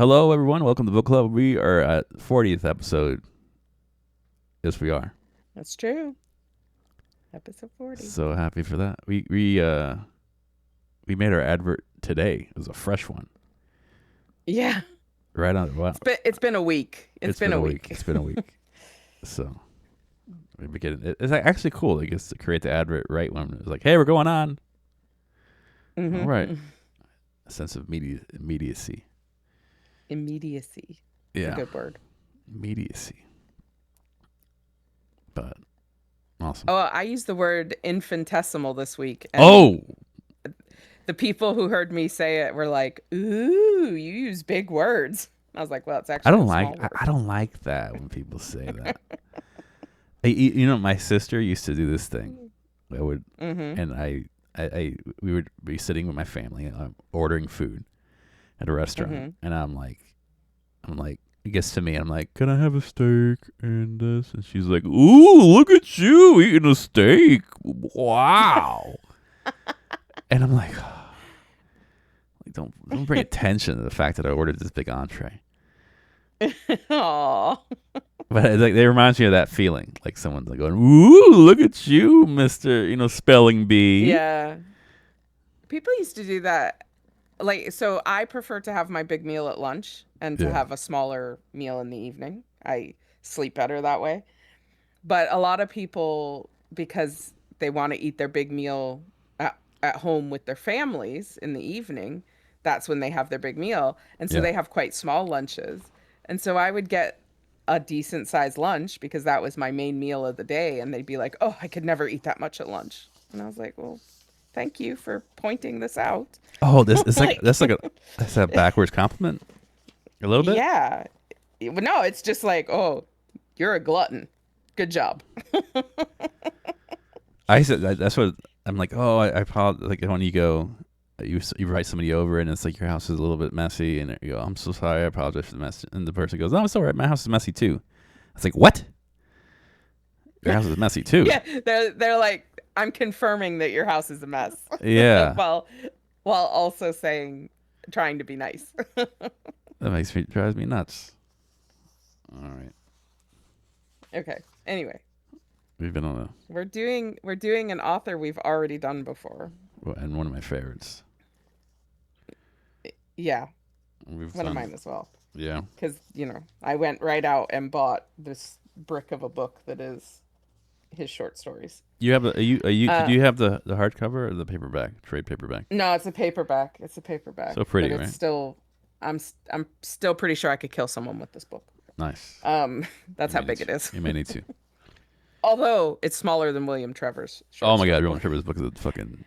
hello everyone. Welcome to Book Club. We are at 40th episode. Yes, we are. That's true. Episode 40. So happy for that. We made our advert today. It was a fresh one. Yeah. Right on. Wow. It's been a week. It's been a week. It's been a week. So we begin. It's actually cool. They get to create the advert right when it's like, hey, we're going on. Mm-hmm. All right. A sense of immediacy. Immediacy. Yeah. It's a good word. Immediacy. But awesome. Oh, I used the word infinitesimal this week. And the people who heard me say it were like, "Ooh, you use big words." I was like, "Well, it's actually I don't like that when people say that. My sister used to do this thing. I would, and we would be sitting with my family, ordering food at a restaurant, and I'm like, it gets to me, I'm like, can I have a steak and this? And she's like, ooh, look at you eating a steak! Wow! And I'm like, don't bring attention to the fact that I ordered this big entree. Aww. But it reminds me of that feeling, like someone's like going, "Ooh, look at you, Mister," spelling bee. Yeah. People used to do that. So I prefer to have my big meal at lunch and to have a smaller meal in the evening. I sleep better that way. But a lot of people, because they want to eat their big meal at home with their families in the evening, that's when they have their big meal. And so they have quite small lunches. And so I would get a decent sized lunch because that was my main meal of the day. And they'd be like, oh, I could never eat that much at lunch. And I was like, well, thank you for pointing this out. Oh, that's a backwards compliment. A little bit? Yeah. No, it's just like, oh, you're a glutton. Good job. I said that's what I'm like. Oh, I apologize. Like when you go, you invite somebody over and it's like your house is a little bit messy, and you go, I'm so sorry, I apologize for the mess. And the person goes, oh, it's all right. My house is messy too. It's like, what? Your house is messy too. Yeah, they're like, I'm confirming that your house is a mess. Yeah. while also trying to be nice. That drives me nuts. All right. Okay. Anyway, we've been on we're doing an author we've already done before, and one of my favorites. Yeah, one of mine as well. Yeah, because I went right out and bought this brick of a book that is his short stories. You have do you have the hardcover or the paperback, trade paperback? No, it's a paperback. It's a paperback. So pretty, but it's right? Still, I'm still pretty sure I could kill someone with this book. Nice. That's how big it is. You may need to. Although it's smaller than William Trevor's. Oh my God, William Trevor's book is a fucking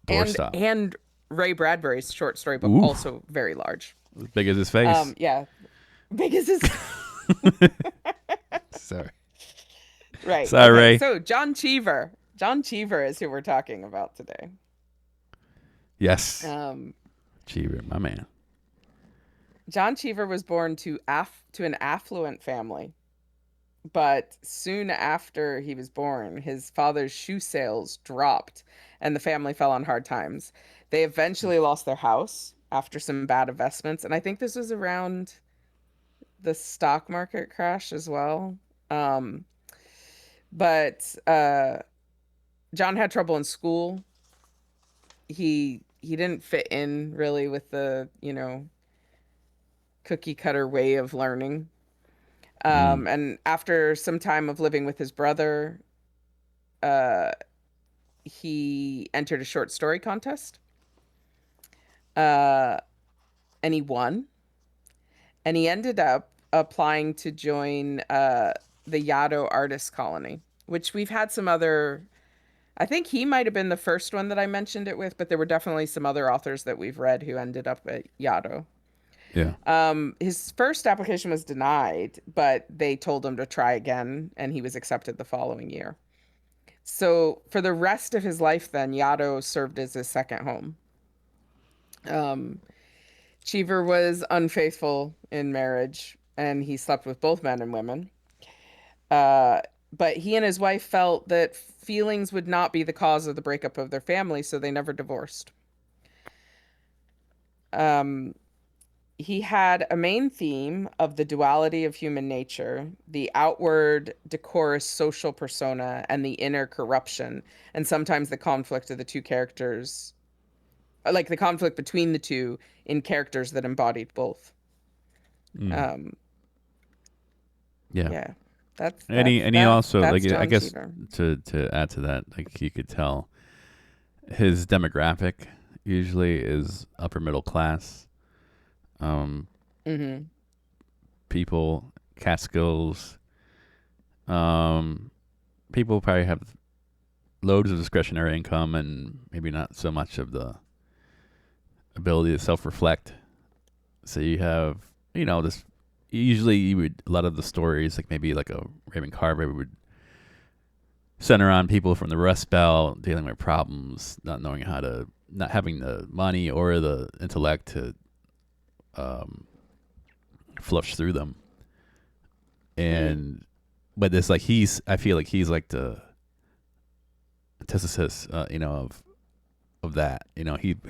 doorstop. And Ray Bradbury's short story book, also very large. As big as his face. Yeah, big as his. Sorry. Right. Sorry, okay. Ray. So John Cheever. John Cheever is who we're talking about today. Yes. Cheever, my man. John Cheever was born to an affluent family, but soon after he was born, his father's shoe sales dropped and the family fell on hard times. They eventually lost their house after some bad investments, and I think this was around the stock market crash as well. But John had trouble in school. He didn't fit in really with the, cookie cutter way of learning. And after some time of living with his brother, he entered a short story contest. And he won. And he ended up applying to join the Yaddo Artist Colony, which we've had some other. I think he might have been the first one that I mentioned it with, but there were definitely some other authors that we've read who ended up at Yaddo. Yeah. His first application was denied, but they told him to try again, and he was accepted the following year. So for the rest of his life, then, Yaddo served as his second home. Cheever was unfaithful in marriage, and he slept with both men and women. But he and his wife felt that feelings would not be the cause of the breakup of their family, so they never divorced. he had a main theme of the duality of human nature, the outward decorous social persona, and the inner corruption, and sometimes the conflict of the two characters, like the conflict between the two in characters that embodied both. Mm. Um, Yeah. yeah, that's And that's he that's also, like, that's I John guess Cheever. to add to that, like, you could tell his demographic usually is upper middle class, um, Hmm. people, Catskills, um, people probably have loads of discretionary income and maybe not so much of the ability to self-reflect. So you have, this. Usually, you would a lot of the stories, like maybe like a Raymond Carver, would center on people from the Rust Belt dealing with problems, not having the money or the intellect to um, flush through them. Mm. And but it's like I feel like he's like the antithesis, of that.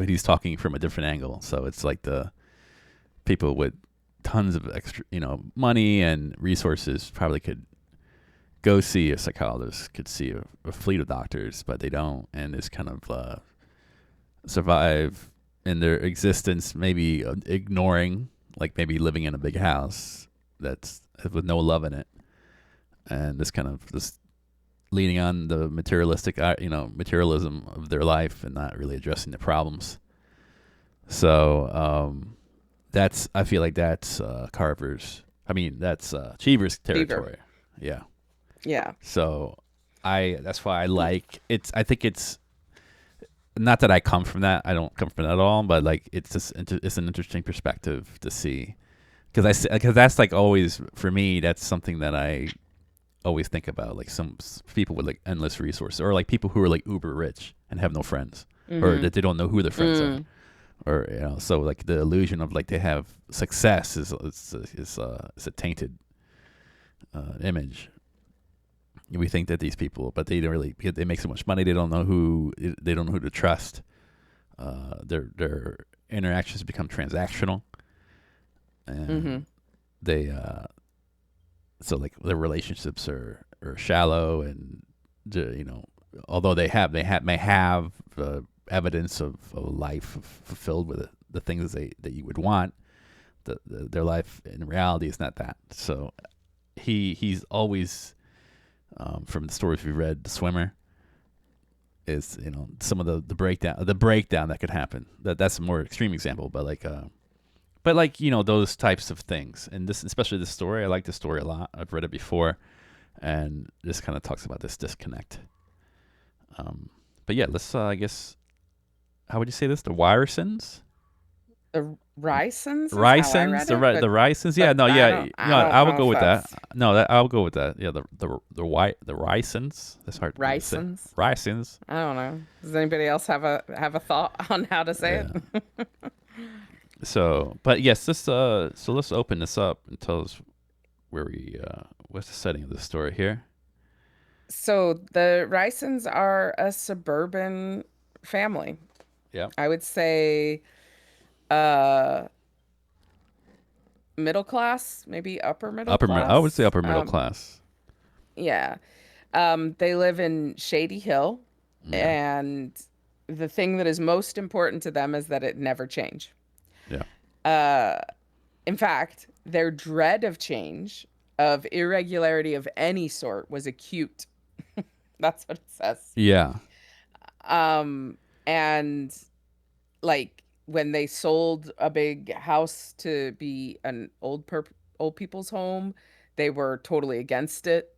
He's talking from a different angle. So it's like the people with tons of extra, money and resources probably could go see a psychologist, could see a fleet of doctors, but they don't, and it's kind of survive in their existence, maybe ignoring, like maybe living in a big house that's with no love in it, and this kind of just leaning on the materialism of their life and not really addressing the problems. So I feel like that's Carver's. I mean, that's Cheever's Cheever. territory. Yeah. Yeah. So that's why I like it's. I think it's not that I come from that. I don't come from that at all. But like, it's an interesting perspective to see, because that's like always for me. That's something that I always think about. Like some people with like endless resources, or like people who are like uber rich and have no friends, or Hmm. that they don't know who their friends are, Mm. or so like the illusion of like they have success is a tainted image. We think that these people, but they don't really. They make so much money, they don't know who to trust. Their interactions become transactional, Hmm. and they so like their relationships are shallow, and although may have evidence of a life fulfilled with the things that you would want, their life in reality is not that. So he's always, from the stories we read, the swimmer is, some of the breakdown that could happen. That's a more extreme example, but like those types of things. And this, especially this story, I like this story a lot. I've read it before, and this kind of talks about this disconnect. But yeah, let's I guess, how would you say this? The Wrysons? The Rysons is how I Rysons, read it, the Rysons. Yeah, but no, yeah, I no, don't I will know go if with that. that's No, I'll go with that. Yeah, the Rysons. That's hard for me to say. Rysons. Rysons. I don't know. Does anybody else have a thought on how to say Yeah. it? So, but yes, so let's open this up and tell us where what's the setting of the story here. So the Rysons are a suburban family. Yeah. I would say uh middle class, maybe upper middle I would say class. upper middle class. Yeah. They live in Shady Hill, Yeah. and the thing that is most important to them is that it never change. Yeah. Uh, in fact, their dread of change, of irregularity of any sort, was acute. That's what it says. Yeah. Um, and like when they sold a big house to be an old people's home, they were totally against it.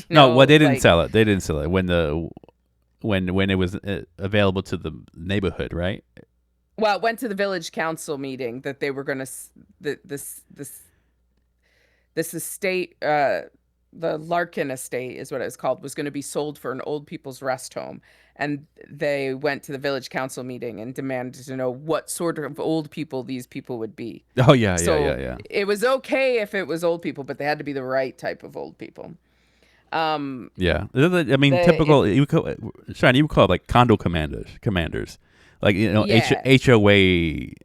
No, well, they didn't Like, sell it. They didn't sell it when it was available to the neighborhood, right? well, it went to the village council meeting that they were going to this estate, the Larkin estate is what it was called, was going to be sold for an old people's rest home. And they went to the village council meeting and demanded to know what sort of old people these people would be. Oh yeah, yeah, yeah, So yeah. it was okay if it was old people, but they had to be the right type of old people. Um, Yeah, I mean, the it typical. Sean, you would call it like condo commanders, like Yeah, HOA,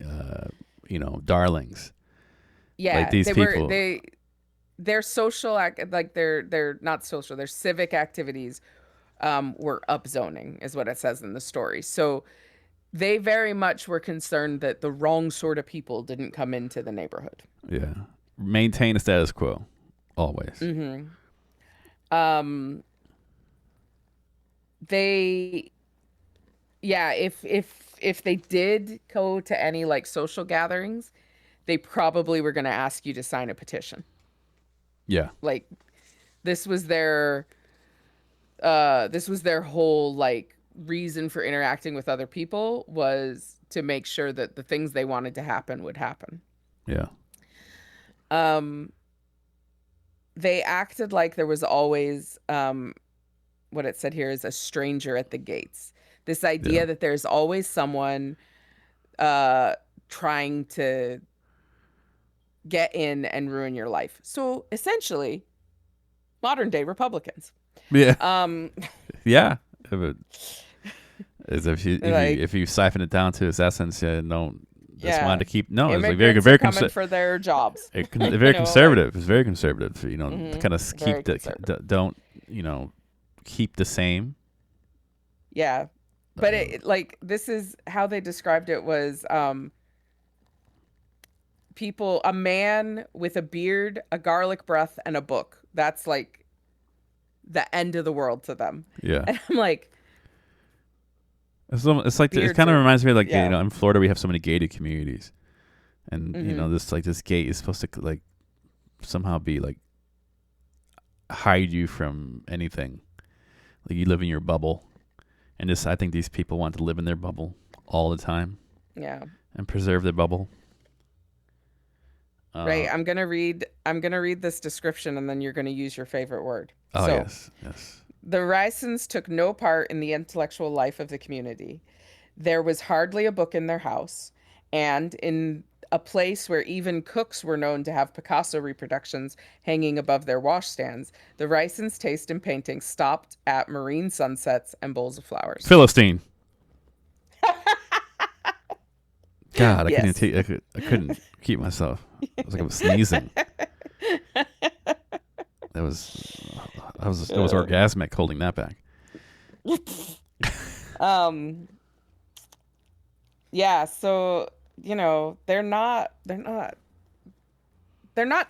darlings. Like Yeah, these people. their like they're not social, their civic activities were upzoning is what it says in the story. So they very much were concerned that the wrong sort of people didn't come into the neighborhood. Yeah. Maintain the status quo. Always. Mm-hmm. Um, they, yeah, if they did go to any like social gatherings, they probably were going to ask you to sign a petition. Yeah. Like this was their whole like reason for interacting with other people was to make sure that the things they wanted to happen would happen. Yeah. Um, they acted like there was always what it said here is a stranger at the gates. This Yeah. idea that there's always someone trying to get in and ruin your life. So essentially, modern day Republicans. Yeah. Um, Yeah. As like if you siphon it down to its essence, don't just yeah, wanted to keep no. It's like immigrants are coming for their jobs. very conservative. It's very conservative. To kind of very keep don't keep the same. Yeah, but it like this is how they described it was a man with a beard, a garlic breath, and a book. That's like the end of the world to them. Yeah. And I'm like, it's like it kind of reminds me of like in Florida we have so many gated communities, and this gate is supposed to like somehow be like hide you from anything. Like you live in your bubble, and I think these people want to live in their bubble all the time. Yeah. And preserve their bubble. Right. I'm gonna read this description, and then you're gonna use your favorite word. Oh, so, yes. The Wrysons took no part in the intellectual life of the community. There was hardly a book in their house, and in a place where even cooks were known to have Picasso reproductions hanging above their washstands, the Wrysons' taste in painting stopped at marine sunsets and bowls of flowers. Philistine. God, yes. I couldn't keep myself. It was like I was sneezing. It was orgasmic holding that back. Yeah, so they're not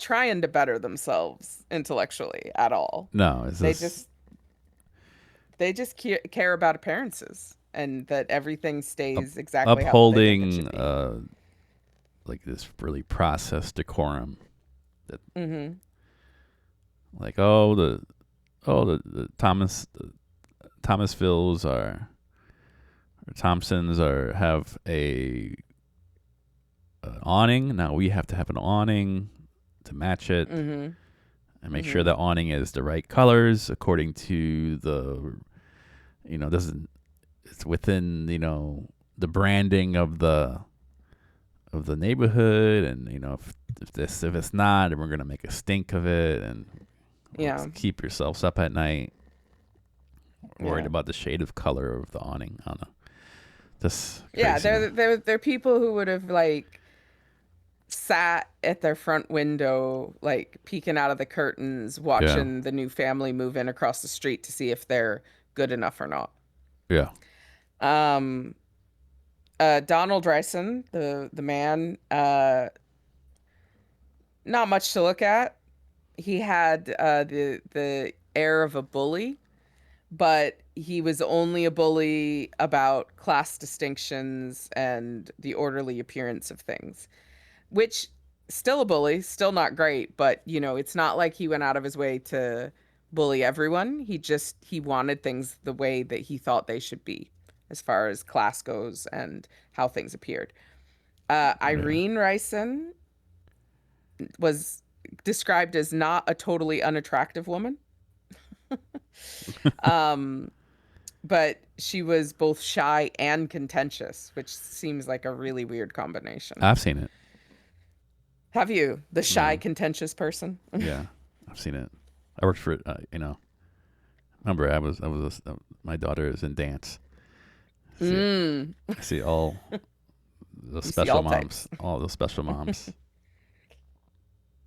trying to better themselves intellectually at all. No, they just care about appearances and that everything stays exactly upholding how they think it should be. Like this really processed decorum that like the Thomasvilles or Thompsons have an awning. Now we have to have an awning to match it and make sure the awning is the right colors according to the it's within the branding of the neighborhood, and if it's not, then we're gonna make a stink of it, and keep yourselves up at night worried about the shade of color of the awning. I don't know. They're people who would have like sat at their front window, like peeking out of the curtains, watching the new family move in across the street to see if they're good enough or not. Yeah. Donald Wryson, the man, not much to look at. He had the air of a bully, but he was only a bully about class distinctions and the orderly appearance of things, which still a bully, still not great, but it's not like he went out of his way to bully everyone. He wanted things the way that he thought they should be as far as class goes and how things appeared. Irene Wryson was described as not a totally unattractive woman. But she was both shy and contentious, which seems like a really weird combination. I've seen it. Have you? The shy, contentious person? Yeah, I've seen it. I worked for it. Remember, my daughter is in dance. I see all the special moms, all the special moms.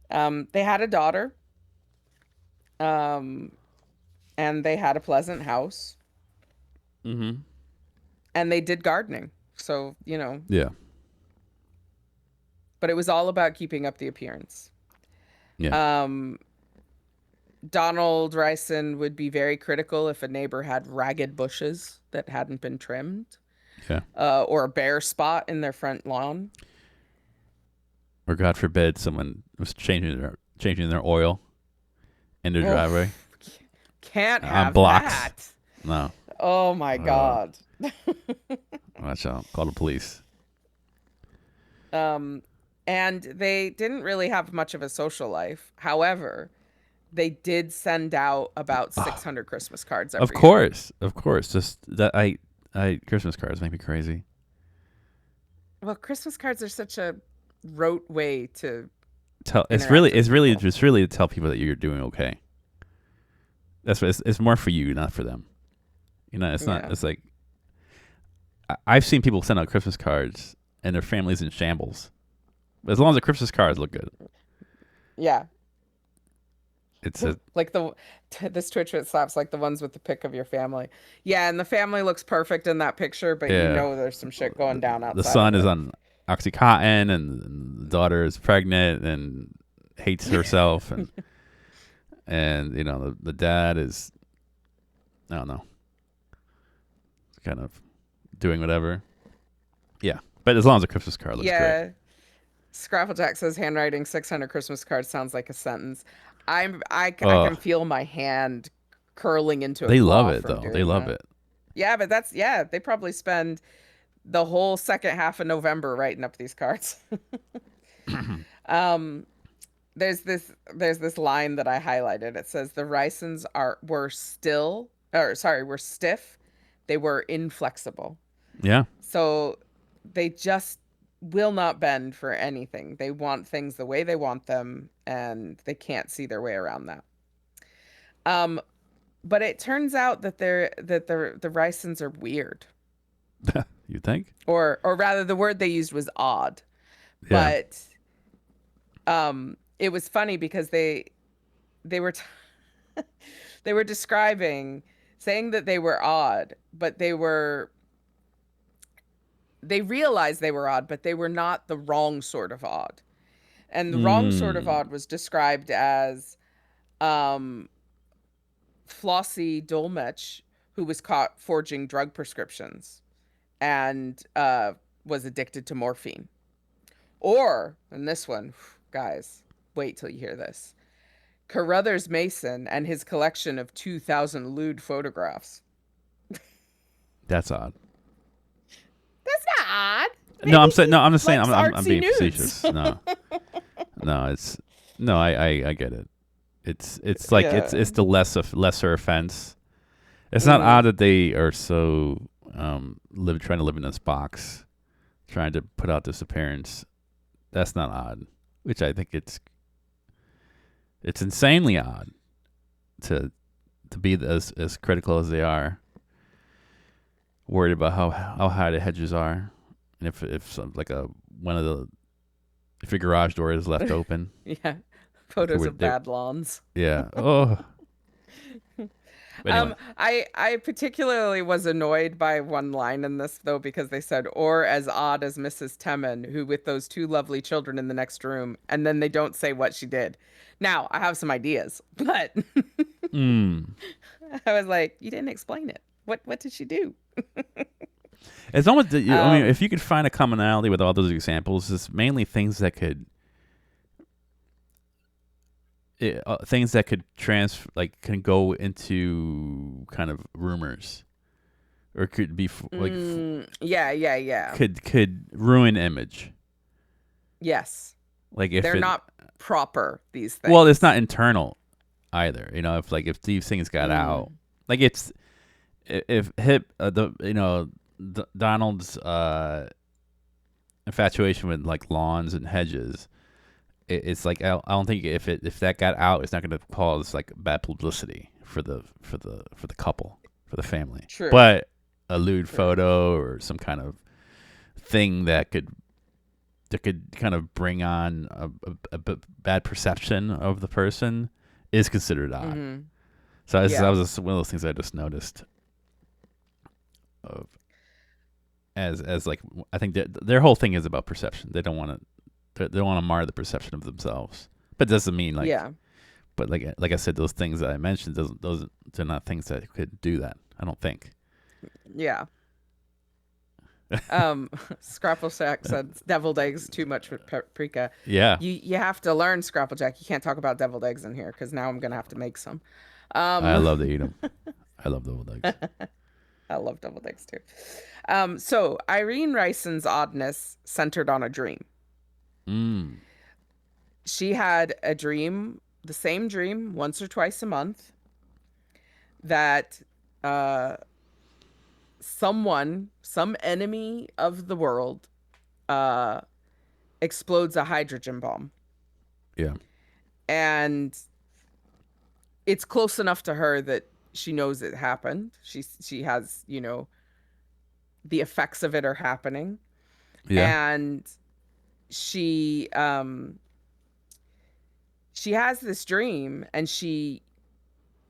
They had a daughter, um, and they had a pleasant house, Mm-hmm. and they did gardening. So, Yeah. but it was all about keeping up the appearance. Yeah. Um, Donald Wryson would be very critical if a neighbor had ragged bushes that hadn't been trimmed, Yeah. or a bare spot in their front lawn. Or God forbid someone was changing their oil in their Oh, driveway can't on have blocks. that. No. Oh my Uh, God. watch out. Call the police. Um, and they didn't really have much of a social life. However, they did send out about Oh, 600 Christmas cards of every year. course. Of course. Just that Christmas cards make me crazy. Well, Christmas cards are such a rote way to It's interact really with it's really people. just really to tell people that you're doing okay. That's what it's more for you, not for them. It's not. Yeah. It's like I've seen people send out Christmas cards and their families in shambles. But as long as the Christmas cards look good, Yeah. it's a Like this Twitch it slaps like the ones with the pic of your family. Yeah, and the family looks perfect in that picture, but yeah. there's some shit going down The outside of son is it. on OxyContin, and the daughter is pregnant and hates herself, and the dad is, I don't know, kind of doing whatever. Yeah, but as long as the Christmas card looks great. Yeah. Scrapplejack says handwriting 600 Christmas cards sounds like a sentence. I Oh, can feel my hand curling into a they love claw it from though. They doing love that. it. Yeah, but they probably spend the whole second half of November writing up these cards. um there's this line that I highlighted. It says the Rysons were stiff. They were inflexible. Yeah. So they just will not bend for anything. They want things the way they want them, and they can't see their way around that. Um, but it turns out that the Rysons are weird, You think? or rather, the word they used was odd. Yeah. But it was funny because they were they were saying that they were odd, but they realized they were odd, but they were not the wrong sort of odd. And the wrong sort of Mm. odd was described as um, Flossie Dolmetsch, who was caught forging drug prescriptions and was addicted to morphine. Or, and this one, guys, wait till you hear this, Carruthers Mason and his collection of 2,000 lewd photographs. That's odd. That's not odd. No, Maybe I'm saying. he No, I'm just saying. likes I'm artsy being nudes. facetious. No, no, it's no. I get it. It's like Yeah. it's the lesser offense. It's not Mm. odd that they are so trying to live in this box, trying to put out this appearance. That's not odd. Which I think it's insanely odd to be as critical as they are, worried about how high the hedges are, and if some, like if your garage door is left open. Yeah. Photos of bad lawns. Yeah. Oh. But anyway. I particularly was annoyed by one line in this though, because they said, or as odd as Mrs. Temin, who with those two lovely children in the next room, and then they don't say what she did. Now, I have some ideas, but Mm. I was like, you didn't explain it. What did she do? It's almost. I mean, Um, if you could find a commonality with all those examples, it's mainly things that could. Things that could can go into kind of rumors, or could be yeah. could ruin image. Yes. Like if They're it, not proper, these well, it's things. not internal either. If these things got out, like it's if hip Donald's infatuation with like lawns and hedges. It's like I don't think if that got out, it's not going to cause like bad publicity for the couple, for the family. True. But a lewd True. photo or some kind of thing that could that could kind of bring on bad perception of the person is considered odd. Mm-hmm. So that Yeah. was just one of those things I just noticed of as like I think their whole thing is about perception. They don't want to they don't want to mar the perception of themselves. But it doesn't mean like Yeah. but like I said, those things that I mentioned, those they're not things that could do that. I don't think. Yeah. Scrapple Jack said deviled eggs too much with paprika. Yeah, You have to learn, Scrapple Jack. You can't talk about deviled eggs in here because now I'm gonna have to make some. I Um, love to eat them. I love deviled eggs. I love deviled eggs too. So Irene Ryson's oddness centered on a dream. Mm. She had a dream, the same dream, once or twice a month, that uh, some enemy of the world, uh, explodes a hydrogen bomb. Yeah. And it's close enough to her that she knows it happened. She has, the effects of it are happening. Yeah. And she she has this dream and she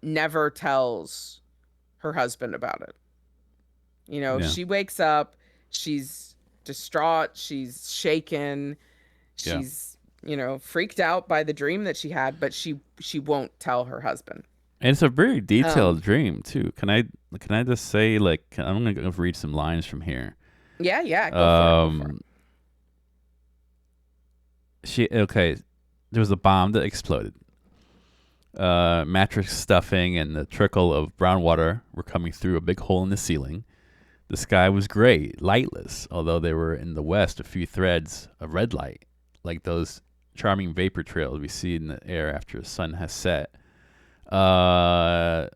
never tells her husband about it. Yeah. She wakes up, she's distraught, she's shaken, Yeah. she's, freaked out by the dream that she had, but she won't tell her husband. And it's a very Um detailed dream too. Can I just say like I'm gonna go read some lines from here. yeah, yeah, go for it, go for it. She okay. There was a bomb that exploded. Mattress stuffing and the trickle of brown water were coming through a big hole in the ceiling. The sky was gray, lightless, although there were in the west a few threads of red light, like those charming vapor trails we see in the air after the sun has set. Uh,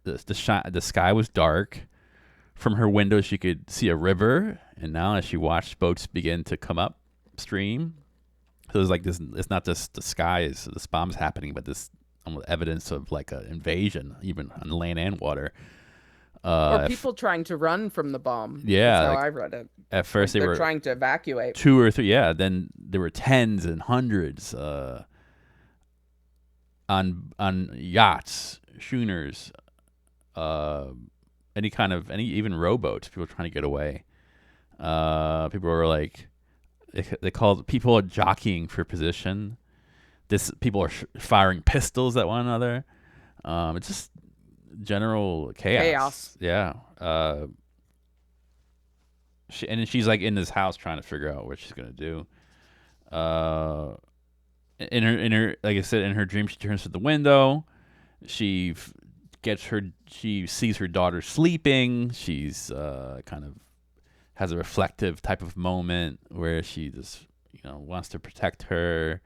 the sky was dark. From her window, she could see a river, and now as she watched boats begin to come upstream, so it's like this. It's not just the sky is this bomb's happening, but this evidence of like an invasion, even on land and water. Or If, people trying to run from the bomb. That's yeah, how like I read it. at Like first they they're were trying to evacuate. two or three. Yeah, then there were tens and hundreds on yachts, schooners, uh, any even rowboats. People trying to get away. People were like they called people jockeying for position. This people are firing pistols at one another. It's just general chaos. Chaos. Yeah. She's like in this house trying to figure out what she's gonna do. Uh, in her like I said in her dream, she turns to the window. She she sees her daughter sleeping. She's kind of has a reflective type of moment where she just wants to protect her,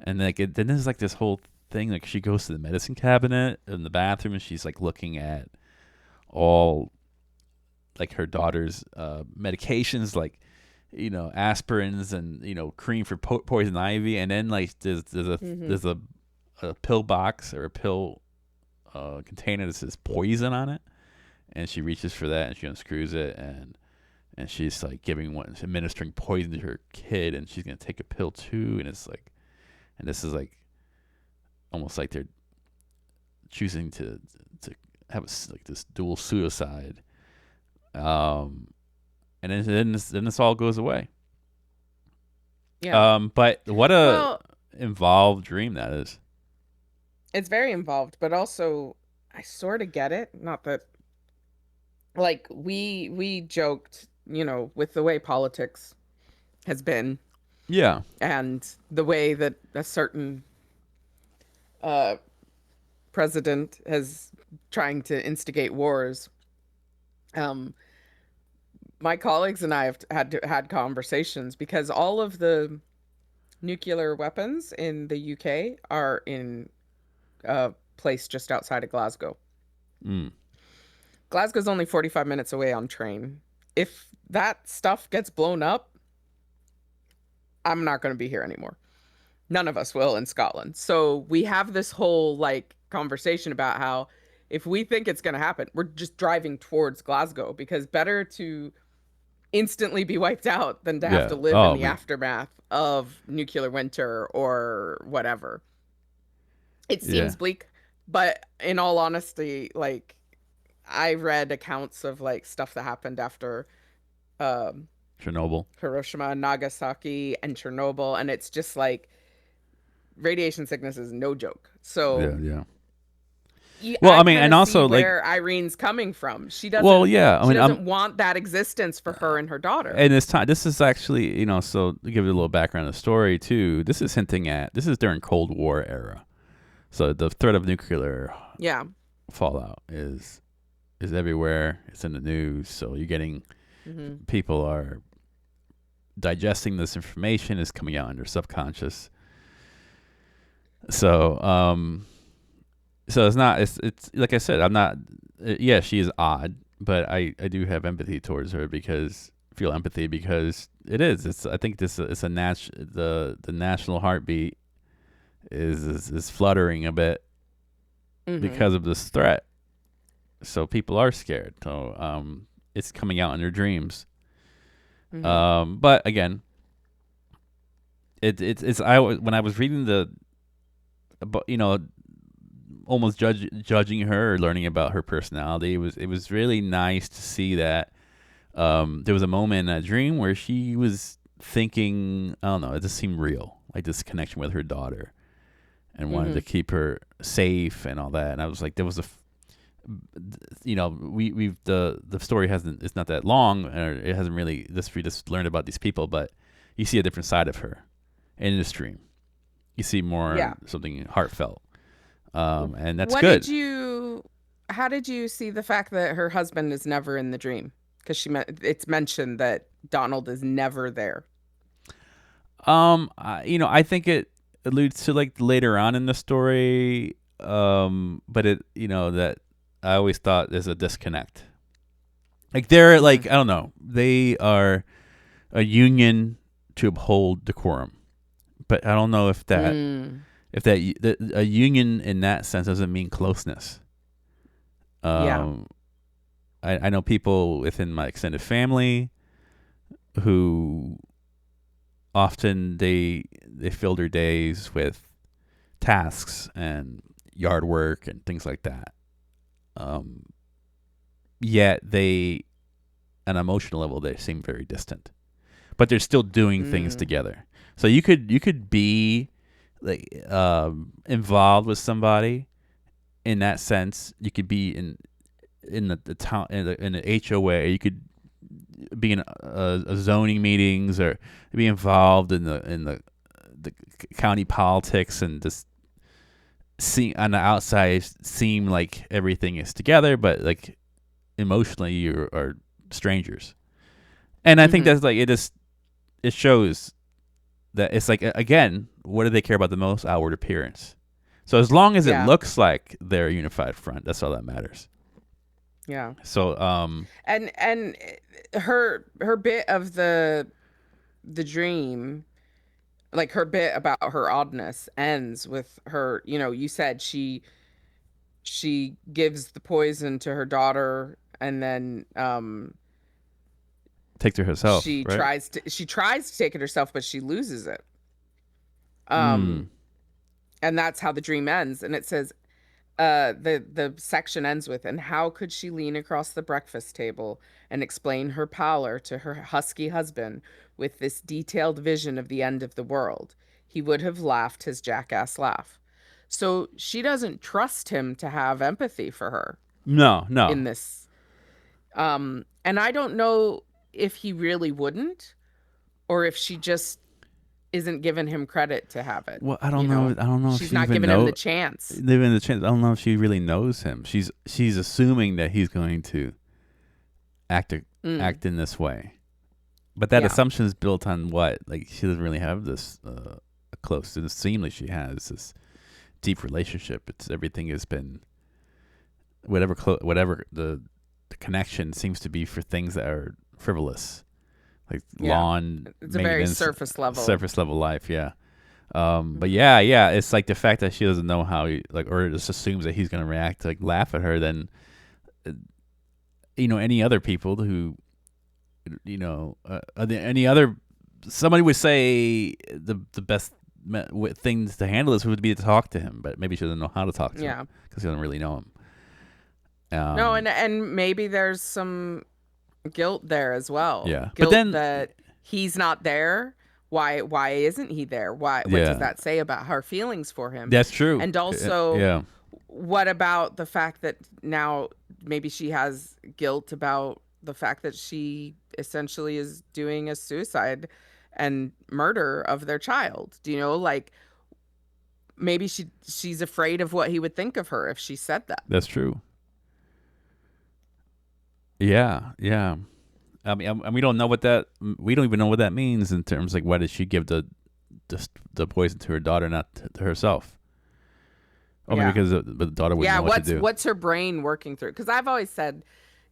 and like then there's like this whole thing like she goes to the medicine cabinet in the bathroom and she's like looking at all like her daughter's medications like aspirins and cream for poison ivy, and then like Hmm. there's a pill box or a pill container that says poison on it, and she reaches for that and she unscrews it, and she's like administering poison to her kid, and she's gonna take a pill too, and it's like, and this is like almost like they're choosing to have like this dual suicide, and then this all goes away. Yeah. But what a Well, involved dream that is. it's very involved, but also I sort of get it. Not that like we joked, with the way politics has been Yeah. and the way that a certain uh president has trying to instigate wars. Um my colleagues and I have had conversations because all of the nuclear weapons in the UK are in a place just outside of Glasgow. Mm. Glasgow's only 45 minutes away on train. If that stuff gets blown up, I'm not going to be here anymore. None of us will in Scotland. So we have this whole like conversation about how if we think it's going to happen, we're just driving towards Glasgow because better to instantly be wiped out than to have Yeah. to live in Oh the man. aftermath of nuclear winter or whatever. It Yeah. seems bleak, but in all honesty, like I read accounts of like stuff that happened after um Chernobyl. Hiroshima, Nagasaki, and Chernobyl, and it's just like radiation sickness is no joke. Yeah. So Yeah. Well, I I mean, kind and of see also like, where Irene's coming from. well, yeah. I She mean, doesn't want that existence for her and her daughter. and this time, this is actually, so to give you a little background of the story too. This is hinting at this is during Cold War era, so the threat of nuclear Yeah. fallout is everywhere. It's in the news, so you're getting Hmm. people are digesting this information. Is coming out in their subconscious. So, so it's not. It's like I said. I'm not. Yeah, she is odd, but I do have empathy towards her because feel empathy because it is. It's I think this it's a the national heartbeat is fluttering a bit Hmm. because of this threat. So people are scared. So it's coming out in their dreams. Hmm. But again, it's when I was reading the, almost judging her or learning about her personality. It was really nice to see that there was a moment in that dream where she was thinking, I don't know, it just seemed real, like this connection with her daughter, and wanted Hmm. to keep her safe and all that. And I was like, there was we've the story hasn't it's not that long, or it hasn't really this we just learned about these people, but you see a different side of her in this dream. You see more Yeah. something heartfelt. And that's What good. did you? How did you see the fact that her husband is never in the dream? Because it's mentioned that Donald is never there. I think it alludes to like later on in the story. But it, that I always thought there's a disconnect. Like they're Hmm. like, I don't know, they are a union to uphold decorum, but I don't know Mm. if that a union in that sense doesn't mean closeness. Yeah. Um, I know people within my extended family who often they fill their days with tasks and yard work and things like that. Um, Yet they, on an emotional level, they seem very distant, but they're still doing things Mm. together. So you could be like involved with somebody in that sense. You could be in the town in the HOA. You could be in a zoning meetings or be involved in the county politics and just see on the outside seem like everything is together, but like emotionally you are strangers. And I think Hmm. that's like it shows that it's like again, what do they care about the most? Outward appearance. So as long as it Yeah. looks like they're a unified front, that's all that matters. Yeah. So And her bit of the dream, like her bit about her oddness ends with her, you said she gives the poison to her daughter, and then take to herself, she right? tries to take it herself, but she loses it. Mm. Um and that's how the dream ends, and it says the section ends with, and how could she lean across the breakfast table and explain her pallor to her husky husband with this detailed vision of the end of the world? He would have laughed his jackass laugh. So she doesn't trust him to have empathy for her No, in no. this. And I don't know if he really wouldn't, or if she just isn't giving him credit to have it. Well, I don't know. I don't know if She's she not even giving him the know. chance. Living the chance. I don't know if she really knows him. She's assuming that he's going to act Mm, act in this way. But that yeah. assumption is built on what? Like she doesn't really have this close. It seems like she has this deep relationship. It's everything has been whatever the connection seems to be for things that are frivolous, like Yeah. lawn It's a very maintenance, surface level. surface level life. Yeah. But Hmm. yeah, it's like the fact that she doesn't know how like, or just assumes that he's gonna react, like laugh at her. Then, uh, any other people are there any other? Somebody would say the best things to handle this would be to talk to him, but maybe she doesn't know how to talk to him Yeah. because she doesn't really know him. No, and maybe there's some guilt there as well. Yeah, but Guilt then that he's not there. Why isn't he there? What does yeah, that say about her feelings for him? that's true. And also, Yeah, what about the fact that now maybe she has guilt about the fact that she essentially is doing a suicide and murder of their child? Do you know, like maybe she's afraid of what he would think of her if she said that. that's true. Yeah, yeah. I mean, and we don't know what that. We don't even know what that means in terms like why did she give the poison to her daughter, not to herself? Or maybe Yeah. because the daughter wouldn't Yeah, know what to do. what's her brain working through? Because I've always said,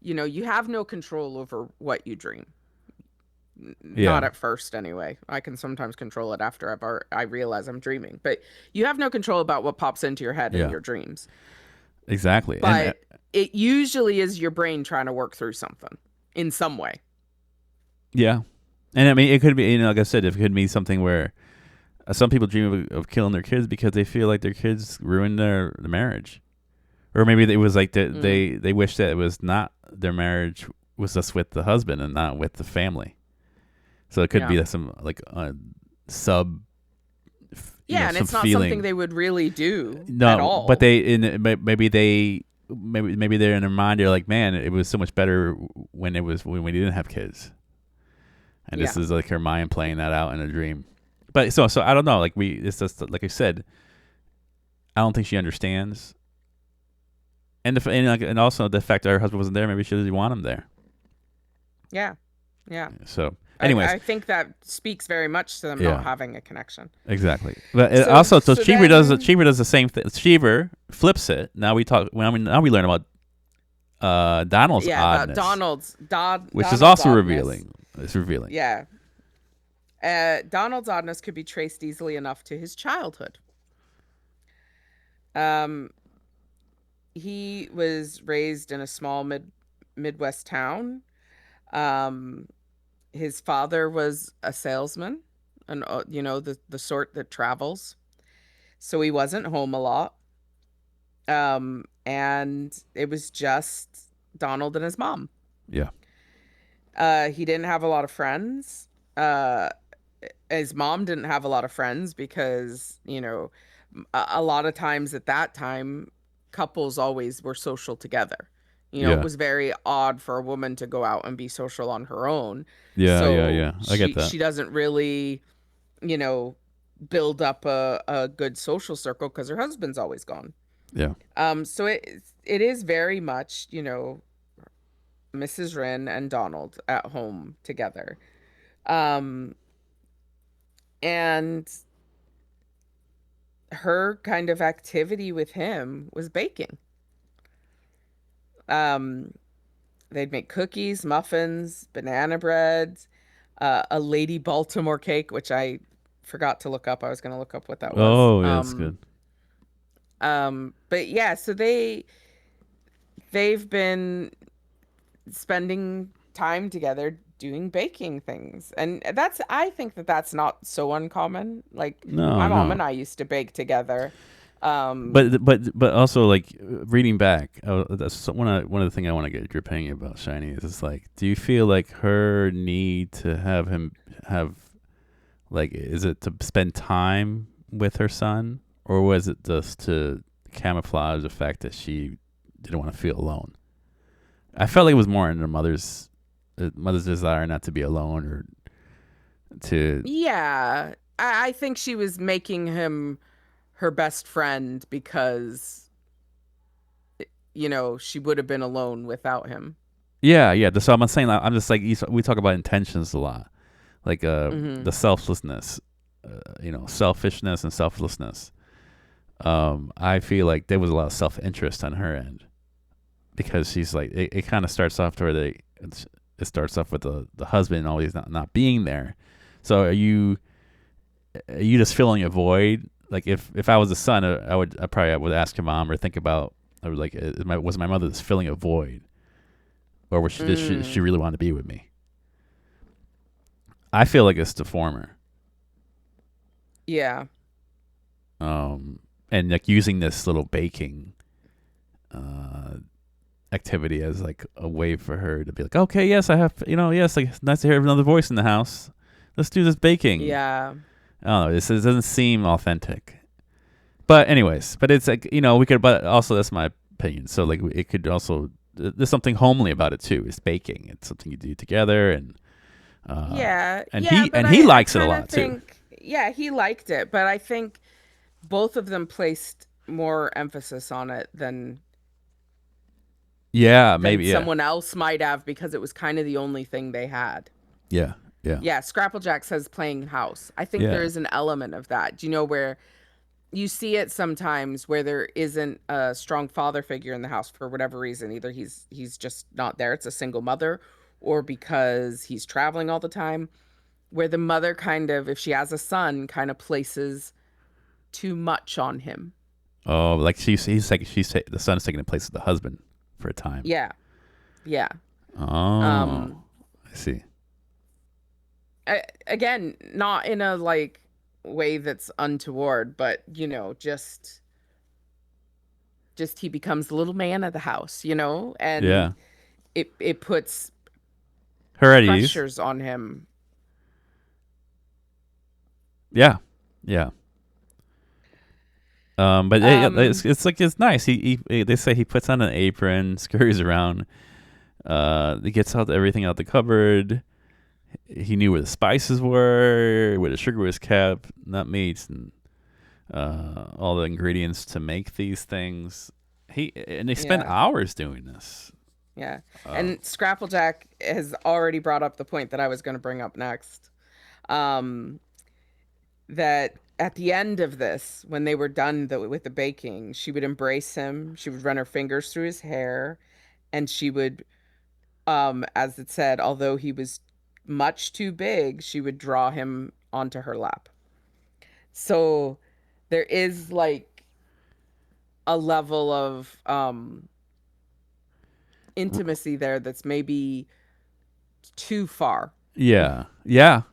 you have no control over what you dream. Yeah, Not at first, anyway. I can sometimes control it after I realize I'm dreaming, but you have no control about what pops into your head in yeah, your dreams. exactly. And But it usually is your brain trying to work through something in some way. yeah, and I mean it could be like I said, it could be something where some people dream of killing their kids because they feel like their kids ruined their marriage, or maybe it was like they wish that it was not their marriage was just with the husband and not with the family. So it could Yeah. be some like sub. Yeah, and some it's not feeling. something they would really do No, at all. but maybe they're in their mind. They're like, man, it was so much better when we didn't have kids, and this Yeah. is like her mind playing that out in a dream. But so I don't know. Like it's just like I said. I don't think she understands, and also the fact that her husband wasn't there. Maybe she doesn't want him there. Yeah. Yeah. So, anyways, I think that speaks very much to them Yeah. not having a connection. exactly. But So- also, so so Cheever then- Cheever does the same thing. Cheever flips it. Now now we learn about Donald's Yeah, oddness, about which is Donald's also oddness. revealing. It's revealing. Yeah. Donald's oddness could be traced easily enough to his childhood. He was raised in a small Midwest town. His father was a salesman, and the sort that travels. So he wasn't home a lot. And it was just Donald and his mom. Yeah. He didn't have a lot of friends. His mom didn't have a lot of friends because, a lot of times at that time, couples always were social together. Yeah. It was very odd for a woman to go out and be social on her own. Yeah, So yeah. I get that. She doesn't really, build up a good social circle because her husband's always gone. Yeah. So it is very much, Mrs. Wren and Donald at home together. And her kind of activity with him was baking. They'd make cookies, muffins, banana bread, a Lady Baltimore cake, which I forgot to look up. I was going to look up what that was. Oh, yeah, that's good. But yeah, so they've been spending time together doing baking things, and I think that's not so uncommon. Like my mom and I used to bake together. But also like reading back, that's one of the things I want to get your opinion about Shiny is like, do you feel like her need to have him have like, is it to spend time with her son, or was it just to camouflage the fact that she didn't want to feel alone? I felt like it was more in her mother's desire not to be alone or to. Yeah, I think she was making him her best friend because, she would have been alone without him. Yeah. So I'm saying, I'm just like, we talk about intentions a lot, like the selflessness, selfishness and selflessness. I feel like there was a lot of self-interest on her end because she's like, it kind of starts off to where it starts off with the husband always not being there. So are you just filling a void? Like if I was a son, I probably would ask your mom or think about, I was like, was my mother just filling a void, or was she really want to be with me? I feel like it's the former. Yeah. And like using this little baking uh, activity as like a way for her to be like, okay, yes, I have, yes, like it's nice to hear another voice in the house. Let's do this baking. Yeah. I don't know. It doesn't seem authentic. But anyways, but it's like we could, but also that's my opinion. So like it could also there's something homely about it too. It's baking. It's something you do together, Yeah. and Yeah, but he I likes it a kind of lot too. think, yeah, he liked it, but I think both of them placed more emphasis on it Yeah, than maybe. Yeah, someone else might have because it was kind of the only thing they had. yeah, yeah, Yeah, Scrapplejack says playing house. I think there yeah, is an element of that. Do you know where you see it sometimes where there isn't a strong father figure in the house for whatever reason? Either he's just not there, it's a single mother, or because he's traveling all the time, where the mother kind of, if she has a son, kind of places too much on him. Oh, like the son's taking the place of the husband for a time. Yeah. Yeah. Oh, Um I see. Again, not in a like way that's untoward, but just he becomes the little man of the house, Yeah, and it puts her at ease. pressures on him. Yeah, yeah. But Um it's like it's nice. They say he puts on an apron, scurries around. He gets out everything out the cupboard. He knew where the spices were, where the sugar was kept, nut meats, and all the ingredients to make these things. And they spend yeah. hours doing this. Yeah. Uh, And Scrapplejack has already brought up the point that I was going to bring up next. Um that at the end of this, when they were done with the baking, she would embrace him, she would run her fingers through his hair, and she would, as it said, although he was much too big, she would draw him onto her lap. So there is like a level of intimacy there that's maybe too far. yeah, yeah.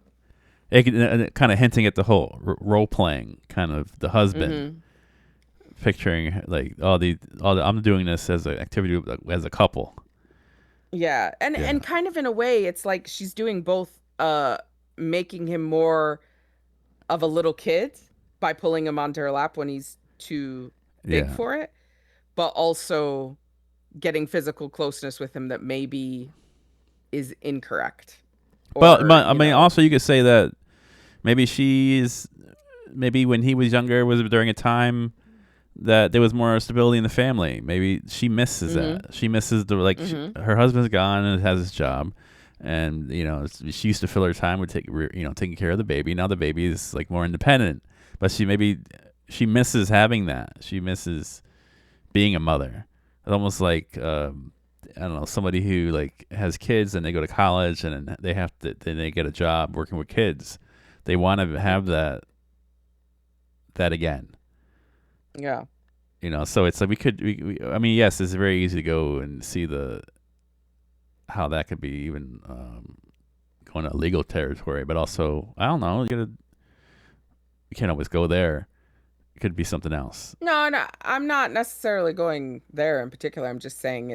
Kind of hinting at the whole role playing, kind of the husband Hmm. picturing like I'm doing this as an activity as a couple. Yeah, Yeah, and kind of in a way, it's like she's doing both, making him more of a little kid by pulling him onto her lap when he's too big yeah. for it, but also getting physical closeness with him that maybe is incorrect. Or, But I mean, also you could say that maybe maybe when he was younger was during a time that there was more stability in the family. Maybe she misses mhm. that. She misses Mhm. her husband's gone and has his job, and she used to fill her time with taking care of the baby. Now the baby is like more independent, but she misses having that. She misses being a mother. It's almost like I don't know, somebody who like has kids and they go to college and then they get a job working with kids. They want to have that again. Yeah. So it's like I mean, yes, it's very easy to go and see the how that could be even going to legal territory, but also I don't know, you can't always go there. It could be something else. No, no, I'm not necessarily going there in particular. I'm just saying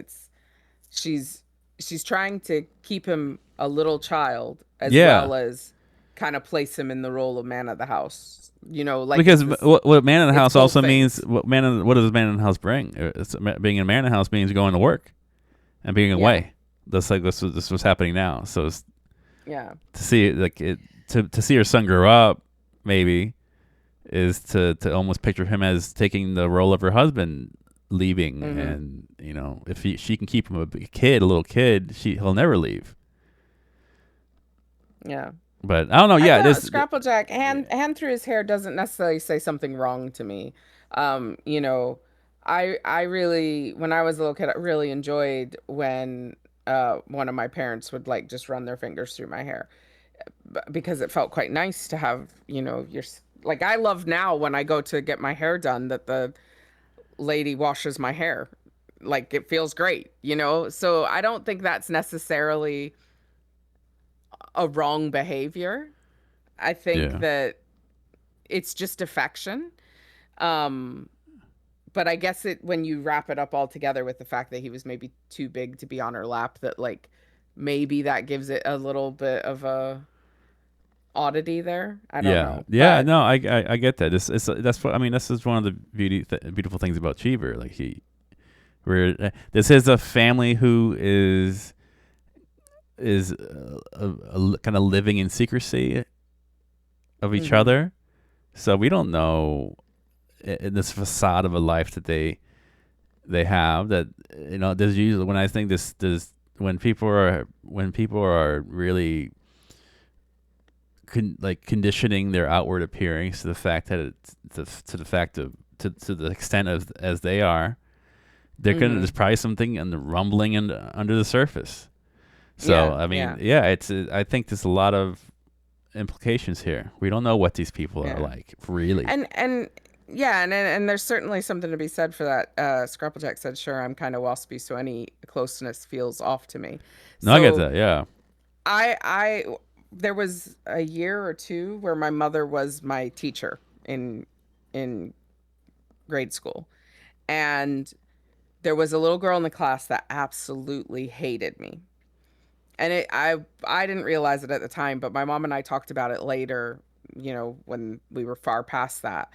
she's she's trying to keep him a little child as Yeah, well as kind of place him in the role of man of the house. Like because it's this, what man in the it's house both also means things. what does man in the house bring? Being a man in the house means going to work and being Yeah. away. That's like this was happening now. So it's Yeah. to see to see her son grow up, maybe is to almost picture him as taking the role of her husband leaving, Mhm. and if she can keep him a little kid, he'll never leave. Yeah. But I don't know. I Yeah, thought this. Scrapplejack Yeah, hand through his hair doesn't necessarily say something wrong to me. Um, you know, I really, when I was a little kid, I really enjoyed when one of my parents would like just run their fingers through my hair, because it felt quite nice to have, like, I love now when I go to get my hair done that the lady washes my hair. Like, it feels great. So I don't think that's necessarily a wrong behavior. I think Yeah. that it's just affection. Um, but I guess it when you wrap it up all together with the fact that he was maybe too big to be on her lap, that like maybe that gives it a little bit of a oddity there. I don't Yeah, know, yeah, but no, I get that. It's that's what I mean. This is one of the beautiful things about Cheever. Like where this is a family who is kind of living in secrecy of each hmm other. So we don't know in this facade of a life that they have that there's usually when I think this when people are really like conditioning their outward appearance to the fact that to the fact of to the extent of as they are, they're gonna hmm there's probably something and the rumbling and under the surface. So yeah, I mean, yeah, yeah, I think there's a lot of implications here. We don't know what these people are yeah. like, really. And yeah, and there's certainly something to be said for that. Scrapplejack said, "Sure, I'm kind of waspy, so any closeness feels off to me." No, I get So that. Yeah, I there was a year or two where my mother was my teacher in grade school, and there was a little girl in the class that absolutely hated me. And I didn't realize it at the time, but my mom and I talked about it later, when we were far past that.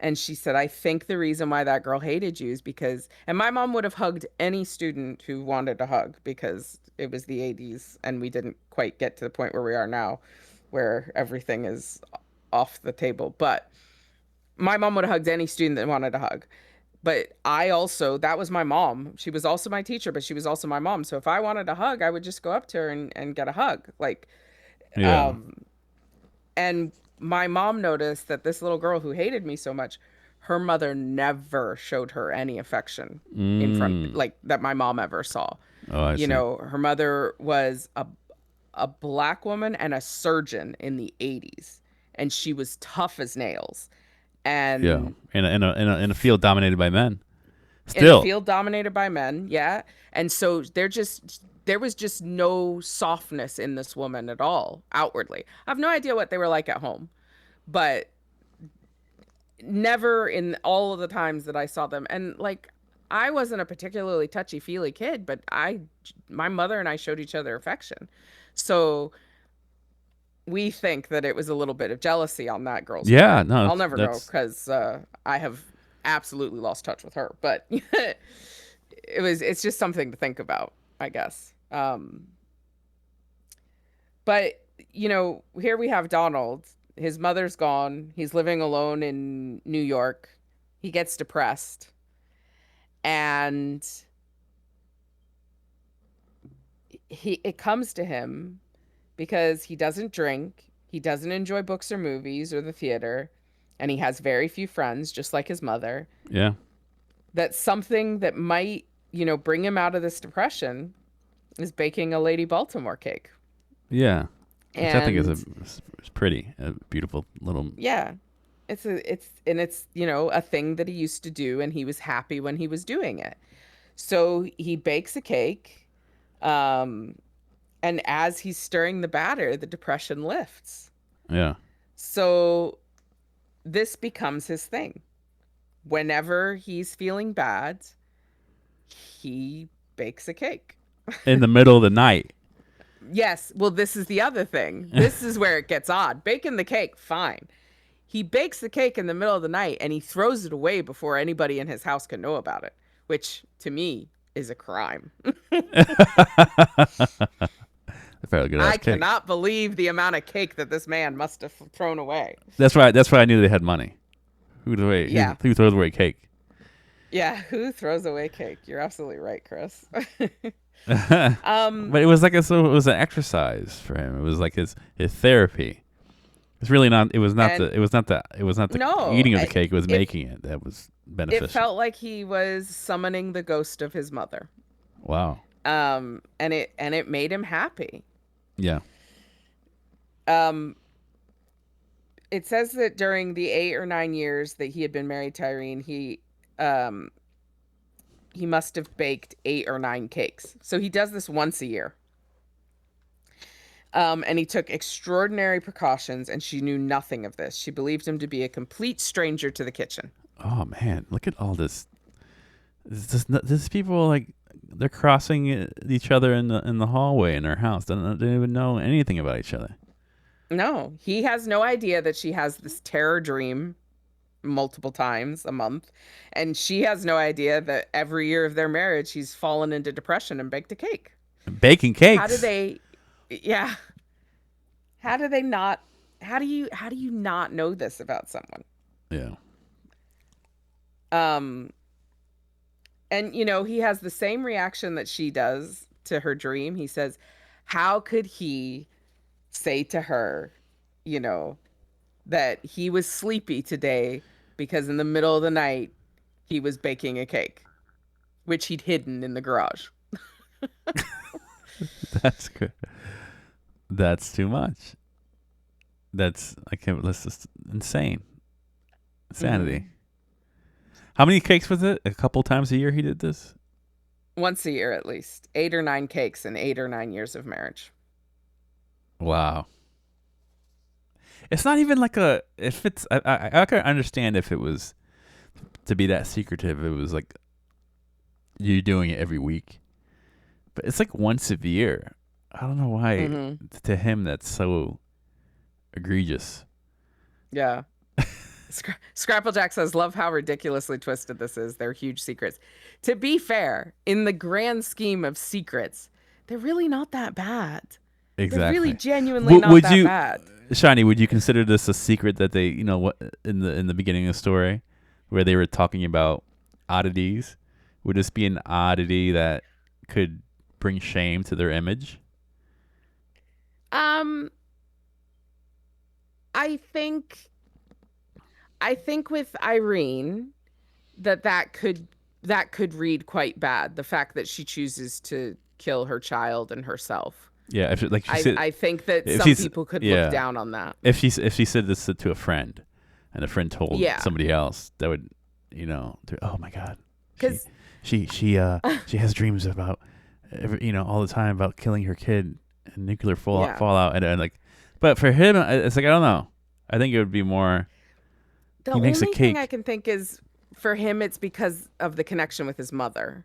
And she said, I think the reason why that girl hated you is because, and my mom would have hugged any student who wanted a hug because it was the 80s and we didn't quite get to the point where we are now, where everything is off the table. But my mom would have hugged any student that wanted a hug. But that was my mom. She was also my teacher, but she was also my mom. So if I wanted a hug, I would just go up to her and get a hug. yeah, Um, and my mom noticed that this little girl who hated me so much, her mother never showed her any affection in front, mm. like that my mom ever saw. Oh, I see. Her mother was a black woman and a surgeon in the 80s, and she was tough as nails. Yeah, And in a field dominated by men. in a Still, field dominated by men, yeah. And so there was just no softness in this woman at all outwardly. I have no idea what they were like at home, but never in all of the times that I saw them. And like I wasn't a particularly touchy-feely kid, but my mother and I showed each other affection. So we think that it was a little bit of jealousy on that girl's yeah, part. no, I'll never know that's because I have absolutely lost touch with her, but it's just something to think about, I guess. But here we have Donald. His mother's gone. He's living alone in New York. He gets depressed, and it comes to him because he doesn't drink, he doesn't enjoy books or movies or the theater, and he has very few friends, just like his mother. yeah, That something that might, bring him out of this depression is baking a Lady Baltimore cake. yeah. Which I think is And is pretty, a beautiful little. yeah, it's a thing that he used to do, and he was happy when he was doing it. So he bakes a cake, um, and as he's stirring the batter, the depression lifts. Yeah. So this becomes his thing. Whenever he's feeling bad, he bakes a cake. In the middle of the night. Yes, well, this is the other thing. This is where it gets odd. Baking the cake, fine. He bakes the cake in the middle of the night and he throws it away before anybody in his house can know about it, which to me is a crime. Very good ass I cake. cannot believe the amount of cake that this man must have thrown away. That's right. That's why I knew they had money. Yeah. Who throws away cake? Yeah, who throws away cake? You're absolutely right, Chris. But it was like it was an exercise for him. It was like his therapy. It's really not. It was not and the no, eating of the cake. It was it making it that was it beneficial. felt like he was summoning the ghost of his mother. Wow. And it made him happy. Yeah. Um, it says that during the 8 or 9 years that he had been married to Irene, um he must have baked 8 or 9 cakes. So he does this once a year. And he took extraordinary precautions, and she knew nothing of this. She believed him to be a complete stranger to the kitchen. Oh man, look at all this. This people like they're crossing each other in the hallway in their house. They don't even know anything about each other. No, he has no idea that she has this terror dream multiple times a month. And she has no idea that every year of their marriage, he's fallen into depression and baked a cake. Baking How do cakes. they, yeah. How do they not, how do you not know this about someone? Yeah. Um, and he has the same reaction that she does to her dream. He says, how could he say to her, you know, that he was sleepy today because in the middle of the night he was baking a cake, which he'd hidden in the garage. That's good. That's too much. That's I can't. That's just insane. Insanity. Mm-hmm. How many cakes was it? A couple times a year he did this. Once a year at least. 8 or 9 cakes in 8 or 9 years of marriage. Wow. It's not even like a. If it's, I can understand if it was to be that secretive. It was like you doing it every week, but it's like once a year. I don't know why Mm-hmm. to him that's so egregious. Yeah. Scrapplejack says, love how ridiculously twisted this is. They're huge secrets. To be fair, in the grand scheme of secrets, they're really not that bad. They're really Exactly. genuinely not Would that you, bad. Shiny? Would you consider this a secret that they, what in the beginning of the story, where they were talking about oddities? Would this be an oddity that could bring shame to their image? Um, I think with Irene that could read quite bad. The fact that she chooses to kill her child and herself. Yeah, if like she said, I think that if some she's people could look yeah, down on that. if she said this to a friend, and a friend told Yeah, somebody else, that would, oh my god, she because she she uh she has dreams about, all the time about killing her kid and nuclear yeah, fallout, and like, but for him, it's like I don't know. I think it would be more. the He makes a only thing I cake. can think is for him, it's because of the connection with his mother.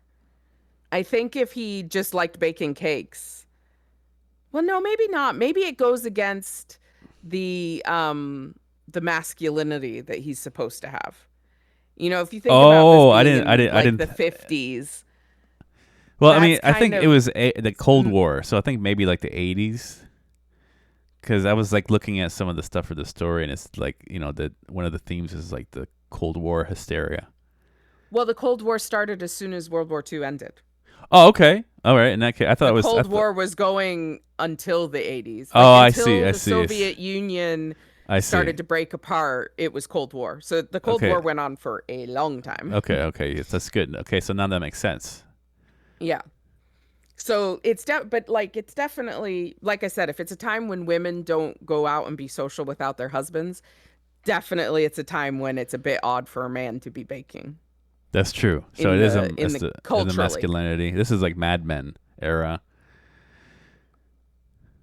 I think if he just liked baking cakes, well, no, maybe not. Maybe it goes against the masculinity that he's supposed to have. If you think about this Oh, being in I like didn't. the 50s, Well, I mean, that's I kind think it of was the Cold War, so I think maybe like the 80s. Because I was like looking at some of the stuff for the story, and it's like that one of the themes is like the Cold War hysteria. well, the Cold War started as soon as World War II ended. Oh, okay, all right. In that case, I thought The it was. Cold War was going until the 80s. Like Oh, I see. until I the see. Soviet Union I see. started to break apart, it was Cold War. So the Cold Okay. War went on for a long time. Okay. Okay. Yes, that's good. Okay, so now that makes sense. Yeah. So but like it's definitely like I said, if it's a time when women don't go out and be social without their husbands, definitely it's a time when it's a bit odd for a man to be baking That's true. So in it is the in it's the the culturally. masculinity. This is like Mad Men era.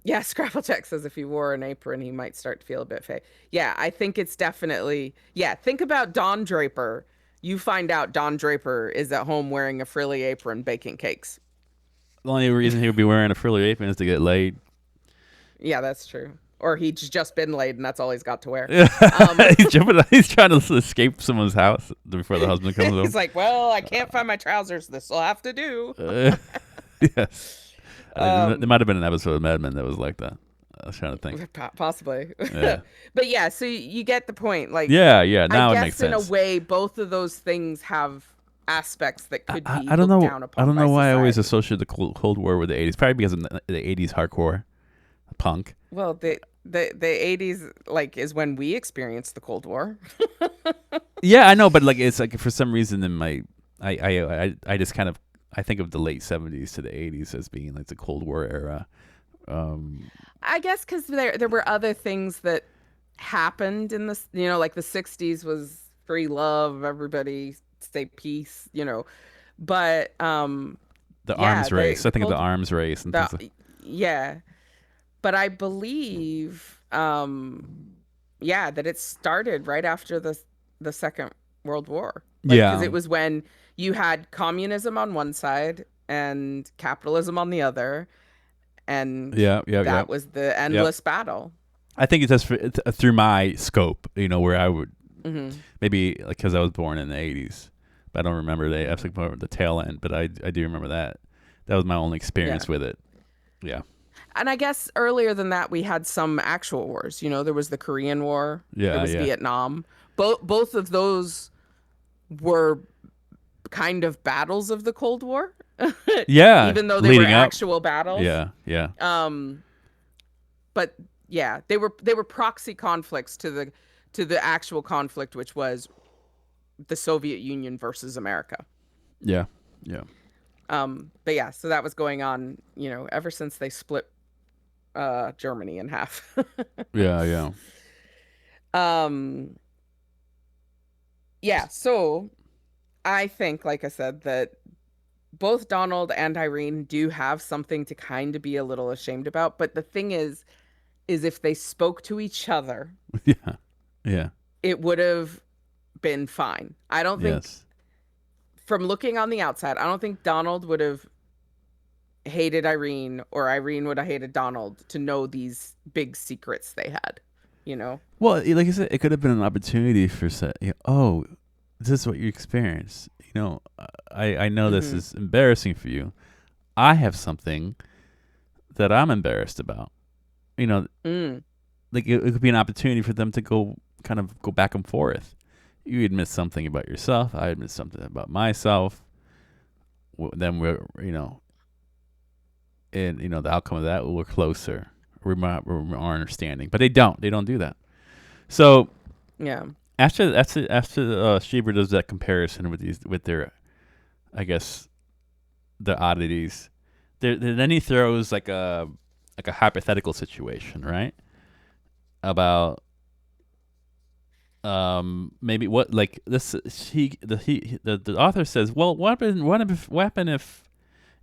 Yeah, Scrapplejack says if he wore an apron, he might start to feel a bit fake. Yeah, I think it's definitely. Yeah, think about Don Draper. You find out Don Draper is at home wearing a frilly apron baking cakes. The only reason he would be wearing a frilly apron is to get laid. Yeah, that's true. Or he's just been laid and that's all he's got to wear. he's jumping. He's trying to escape someone's house before the husband comes home. He's like, well, I can't find my trousers. This will have to do. Yes. There might have been an episode of Mad Men that was like that. I was trying to think. Possibly. Yeah. But yeah, so you get the point. Like, Yeah. Yeah. Now I it makes guess in a sense. way, both of those things have aspects that could be I don't looked know. down I upon don't by know why I always society. associate the Cold War with the 80s. Probably because of the 80s hardcore punk. Well, the 80s like is when we experienced the Cold War. Yeah, I know, but like it's like for some reason in my I just kind of I think of the late 70s to the 80s as being like the Cold War era. I guess because there were other things that happened in this. Like the 60s was free love, everybody say peace. But The yeah, arms race. the I think of the Cold arms race and things like. the yeah. but I believe, yeah, that it started right after the Second World War. Like, because Yeah. it was when you had communism on one side and capitalism on the other, and Yeah. Yeah. Yeah. that was the Yep. endless battle. I think it's just through my scope, where I would Hmm. maybe like because I was born in the '80s, but I don't remember the tail end. But I do remember that. That was my only Yeah. experience with it. Yeah. And I guess earlier than that, we had some actual wars. There was the Korean War, there Yeah. was Yeah. Vietnam. Both of those were kind of battles of the Cold War, Yeah. even though they were Leading up. actual battles. Yeah. Yeah. Um, but yeah, they were proxy conflicts to the actual conflict, which was the Soviet Union versus America. Yeah. Yeah. But yeah, so that was going on, ever since they split Germany in half. Yeah. Yeah. um, yeah, so I think, like I said, that both Donald and Irene do have something to kind of be a little ashamed about. But the thing is if they spoke to each other, Yeah. Yeah. it would have been fine. I don't think, Yes. from looking on the outside, I don't think Donald would have hated Irene or Irene would have hated Donald to know these big secrets they had, you know? Well, like I said, it could have been an opportunity for oh, this is what you experience. I know this Mm-hmm. is embarrassing for you. I have something that I'm embarrassed about. You know, Mm. like it could be an opportunity for them to go back and forth. You admit something about yourself. I admit something about myself. Then we're, and the outcome of that, we're closer. We're more understanding. But they don't. They don't do that. So Yeah. after Cheever does that comparison with their, I guess, the oddities, then he throws like a hypothetical situation, right? About maybe what like this the author says, well, what happened if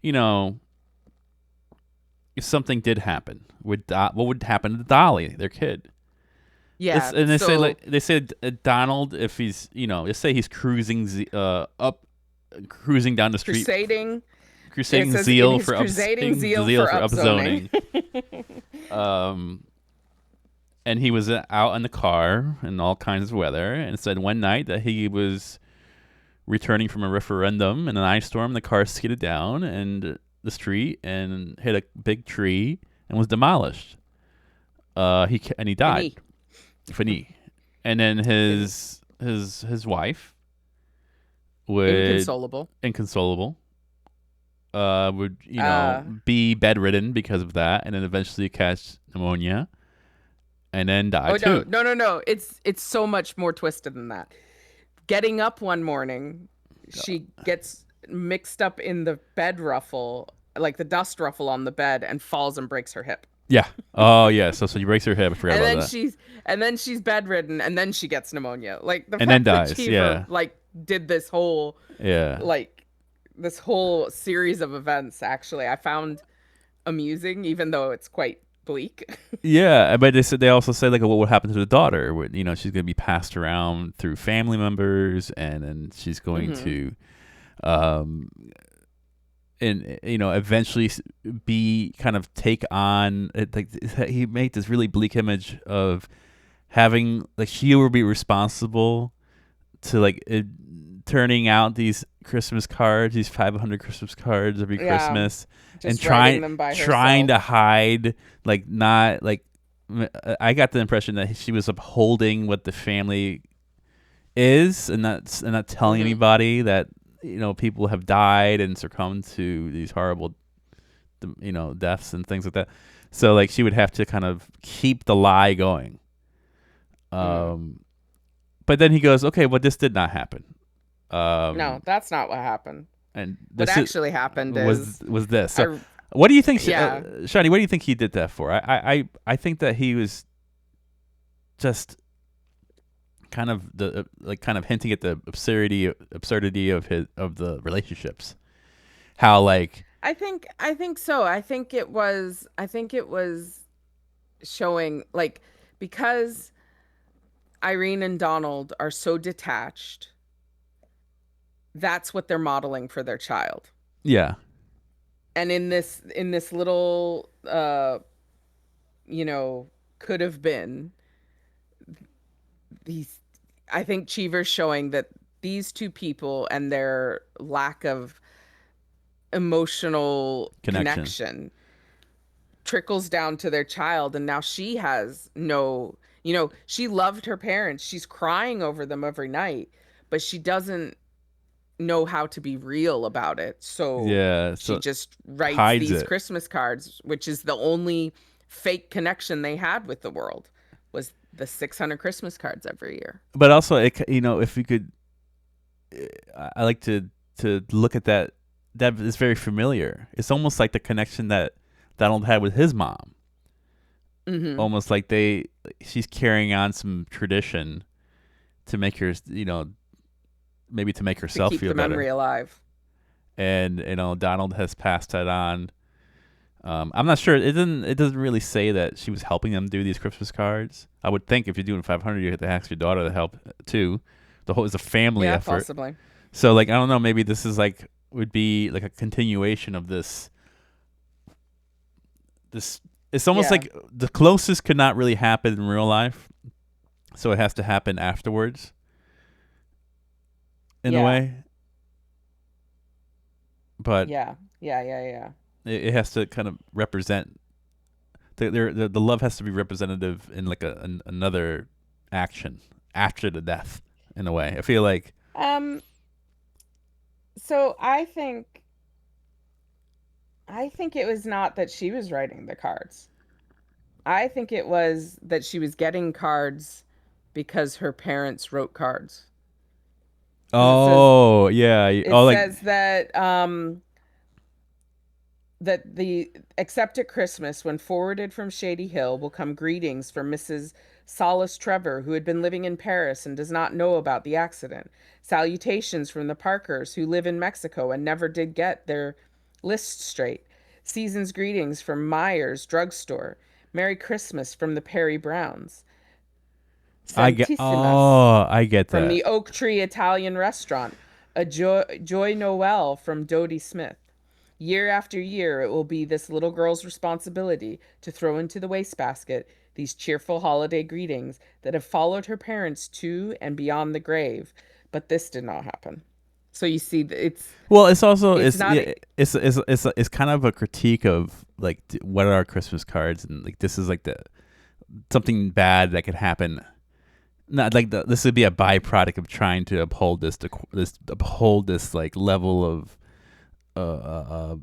you know if something did happen, what would happen to Dolly, their kid? Yeah. And So they say Donald, if he's, let's say he's cruising down the street, crusading, it crusading says in zeal his for crusading upzoning, zeal zeal for for upzoning. upzoning. um and he was out in the car in all kinds of weather, and said one night that he was returning from a referendum in an ice storm. The car skidded down and the street and hit a big tree and was demolished. He died. Fini. Fini. And then Fini. his wife would, Inconsolable. inconsolable, would Uh be bedridden because of that, and then eventually catch pneumonia and then die oh, no, too. no, no, no. It's so much more twisted than that. Getting up one morning, she gets mixed up in the bed ruffle, like the dust ruffle on the bed, and falls and breaks her hip. Yeah. Oh yeah. So she breaks her hip. I forgot And about then that. she's bedridden, and then she gets pneumonia. Like, the And then fact that dies. Cheever Yeah. did Yeah. this whole series of events, actually, I found amusing, even though it's quite bleak. Yeah, but they also say like what would happen to the daughter. She's going to be passed around through family members, and then she's going Hmm. to, um, and eventually be kind of take on it. Like he made this really bleak image of having like she would be responsible to turning out these Christmas cards, these 500 Christmas cards every Yeah, Christmas, and just writing them by trying to herself. hide, not like. I got the impression that she was upholding what the family is, and not telling Hmm. anybody that people have died and succumbed to these horrible deaths and things like that. So like she would have to kind of keep the lie going. Mm. Um, but then he goes, okay, well, this did not happen. No, Um, that's not what happened. and What this actually happened is, was this. So, I, what do you think, yeah, Shani? What do you think he did that for? I think that he was just kind of kind of hinting at the absurdity of the relationships. How I think so. I think it was showing like because Irene and Donald are so detached, that's what they're modeling for their child. Yeah. And in this little you know, could have been these I think Cheever's showing that these two people and their lack of emotional Connection. connection trickles down to their child, and now she has no, she loved her parents, she's crying over them every night, but she doesn't know how to be real about it, so Yeah. she So just writes hides these it. Christmas cards, which is the only fake connection they had with the world, was the 600 Christmas cards every year. But also, if you could, I like to look at that. That is very familiar. It's almost like the connection that Donald had with his mom. Mm-hmm. Almost like she's carrying on some tradition to make her, maybe to make To herself keep feel the memory better. alive. And Donald has passed that on. I'm not sure. It doesn't really say that she was helping them do these Christmas cards. I would think if you're doing 500, you have to ask your daughter to help too. It's a family Yeah, effort. possibly. So like I don't know. Maybe this is would be like a continuation of this. This it's almost Yeah. like the closest could not really happen in real life, so it has to happen afterwards. In a Yeah. way, but Yeah. Yeah. Yeah. Yeah. it has to kind of represent the love has to be representative in like another action after the death. In a way, I feel like Um, so I think it was not that she was writing the cards. I think it was that she was getting cards because her parents wrote cards. Because oh yeah, it oh like says that the except at Christmas, when forwarded from Shady Hill, will come greetings from Mrs. Solace Trevor, who had been living in Paris and does not know about the accident. Salutations from the Parkers, who live in Mexico and never did get their list straight. Season's greetings from Myers Drugstore. Merry Christmas from the Perry Browns. Santissimas I get from that. the Oak Tree Italian Restaurant. A Joy Noel from Dodie Smith. Year after year, it will be this little girl's responsibility to throw into the wastebasket these cheerful holiday greetings that have followed her parents to and beyond the grave. But this did not happen. So you see, Well, it's also it's it's not. yeah, it's kind of a critique of like what are our Christmas cards, and like this is like the something bad that could happen. Not like this would be a byproduct of trying to uphold this like level of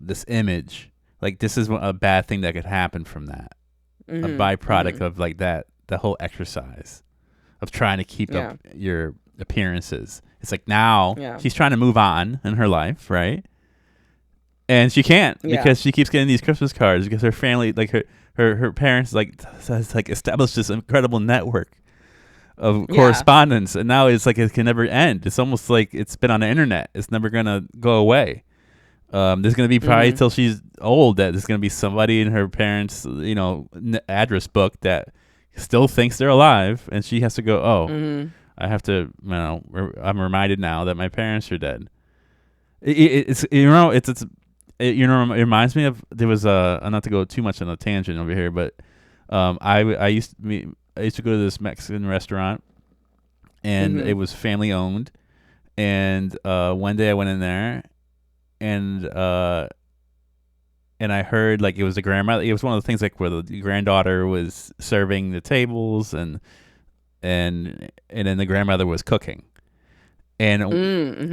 this image. Like this is a bad thing that could happen from that. A Mm-hmm, byproduct mm-hmm, of like that the whole exercise of trying to keep up yeah, your appearances. It's like now yeah, she's trying to move on in her life, right? And she can't yeah, because she keeps getting these Christmas cards because her family, like her parents, like has like established this incredible network of yeah, correspondence, and now it's like it can never end. It's almost like it's been on the internet. It's never gonna go away. There's gonna be probably mm-hmm, till she's old that there's gonna be somebody in her parents, address book that still thinks they're alive, and she has to go. Oh, mm-hmm. I have to. I'm reminded now that my parents are dead. It's it reminds me of there was not to go too much on a tangent over here, but I used to go to this Mexican restaurant, and Mm-hmm. it was family owned, and one day I went in there, and and I heard like it was the grandmother. It was one of the things like where the granddaughter was serving the tables, and then the grandmother was cooking. And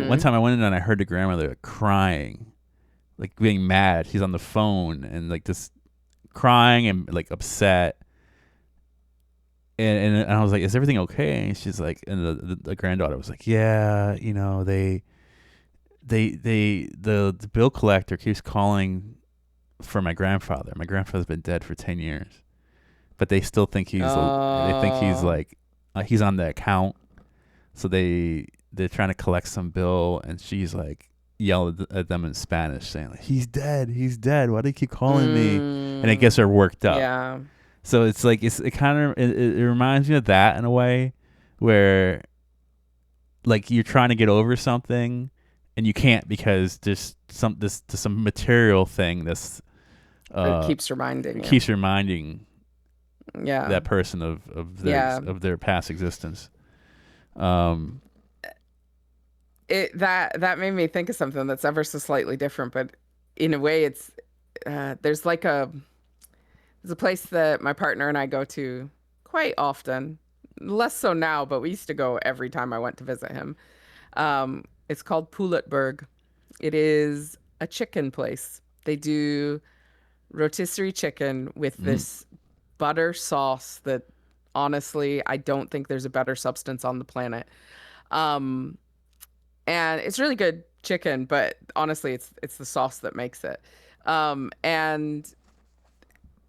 one Mm-hmm. time I went in and I heard the grandmother crying, like being mad. She's on the phone and like just crying and like upset. And I was like, "Is everything okay?" And she's like, and the granddaughter was like, "Yeah, the bill collector keeps calling for my grandfather. My grandfather's been dead for 10 years, but they still think he's Oh, like he's on the account. So they're trying to collect some bill, and she's like yelled at them in Spanish, saying like, he's dead. Why do you keep calling me?" And it mm, gets her worked up. yeah, So it's like it kind of it reminds me of that in a way, where like you're trying to get over something and you can't because there's some material thing that's It uh keeps reminding you. keeps reminding Yeah. that person Yeah. of their past existence. Um, That made me think of something that's ever so slightly different, but in a way it's there's like there's a place that my partner and I go to quite often. Less so now, but we used to go every time I went to visit him. It's called Pouletberg. It is a chicken place. They do rotisserie chicken with mm, this butter sauce that honestly, I don't think there's a better substance on the planet. Um, and it's really good chicken, but honestly, it's the sauce that makes it. And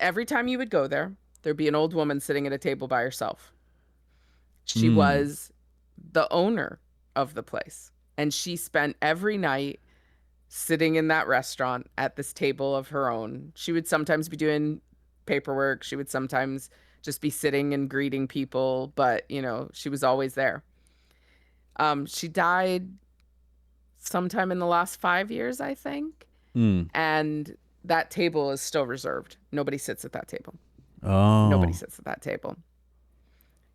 every time you would go there, there'd be an old woman sitting at a table by herself. She mm, was the owner of the place, and she spent every night sitting in that restaurant at this table of her own. She would sometimes be doing paperwork, she would sometimes just be sitting and greeting people, but she was always there. She died sometime in the last 5 years, I think, mm. and that table is still reserved. Nobody sits at that table. Nobody Oh, sits at that table.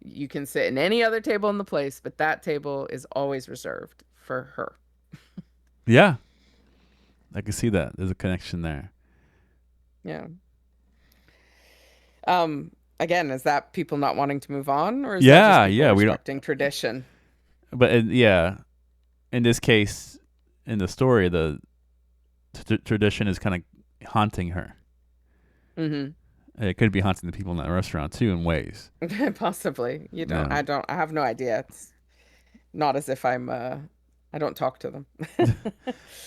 You can sit in any other table in the place, but that table is always reserved for her. yeah, I can see that. There's a connection there. Yeah. Again, is that people not wanting to move on, or is that just Yeah, people yeah. We don't, respecting tradition? but yeah, in this case, in the story, the tradition is kind of haunting her. Mm-hmm. It could be haunting the people in that restaurant too, in ways. Possibly. You don't. Yeah. I have no idea. It's not as if I don't talk to them.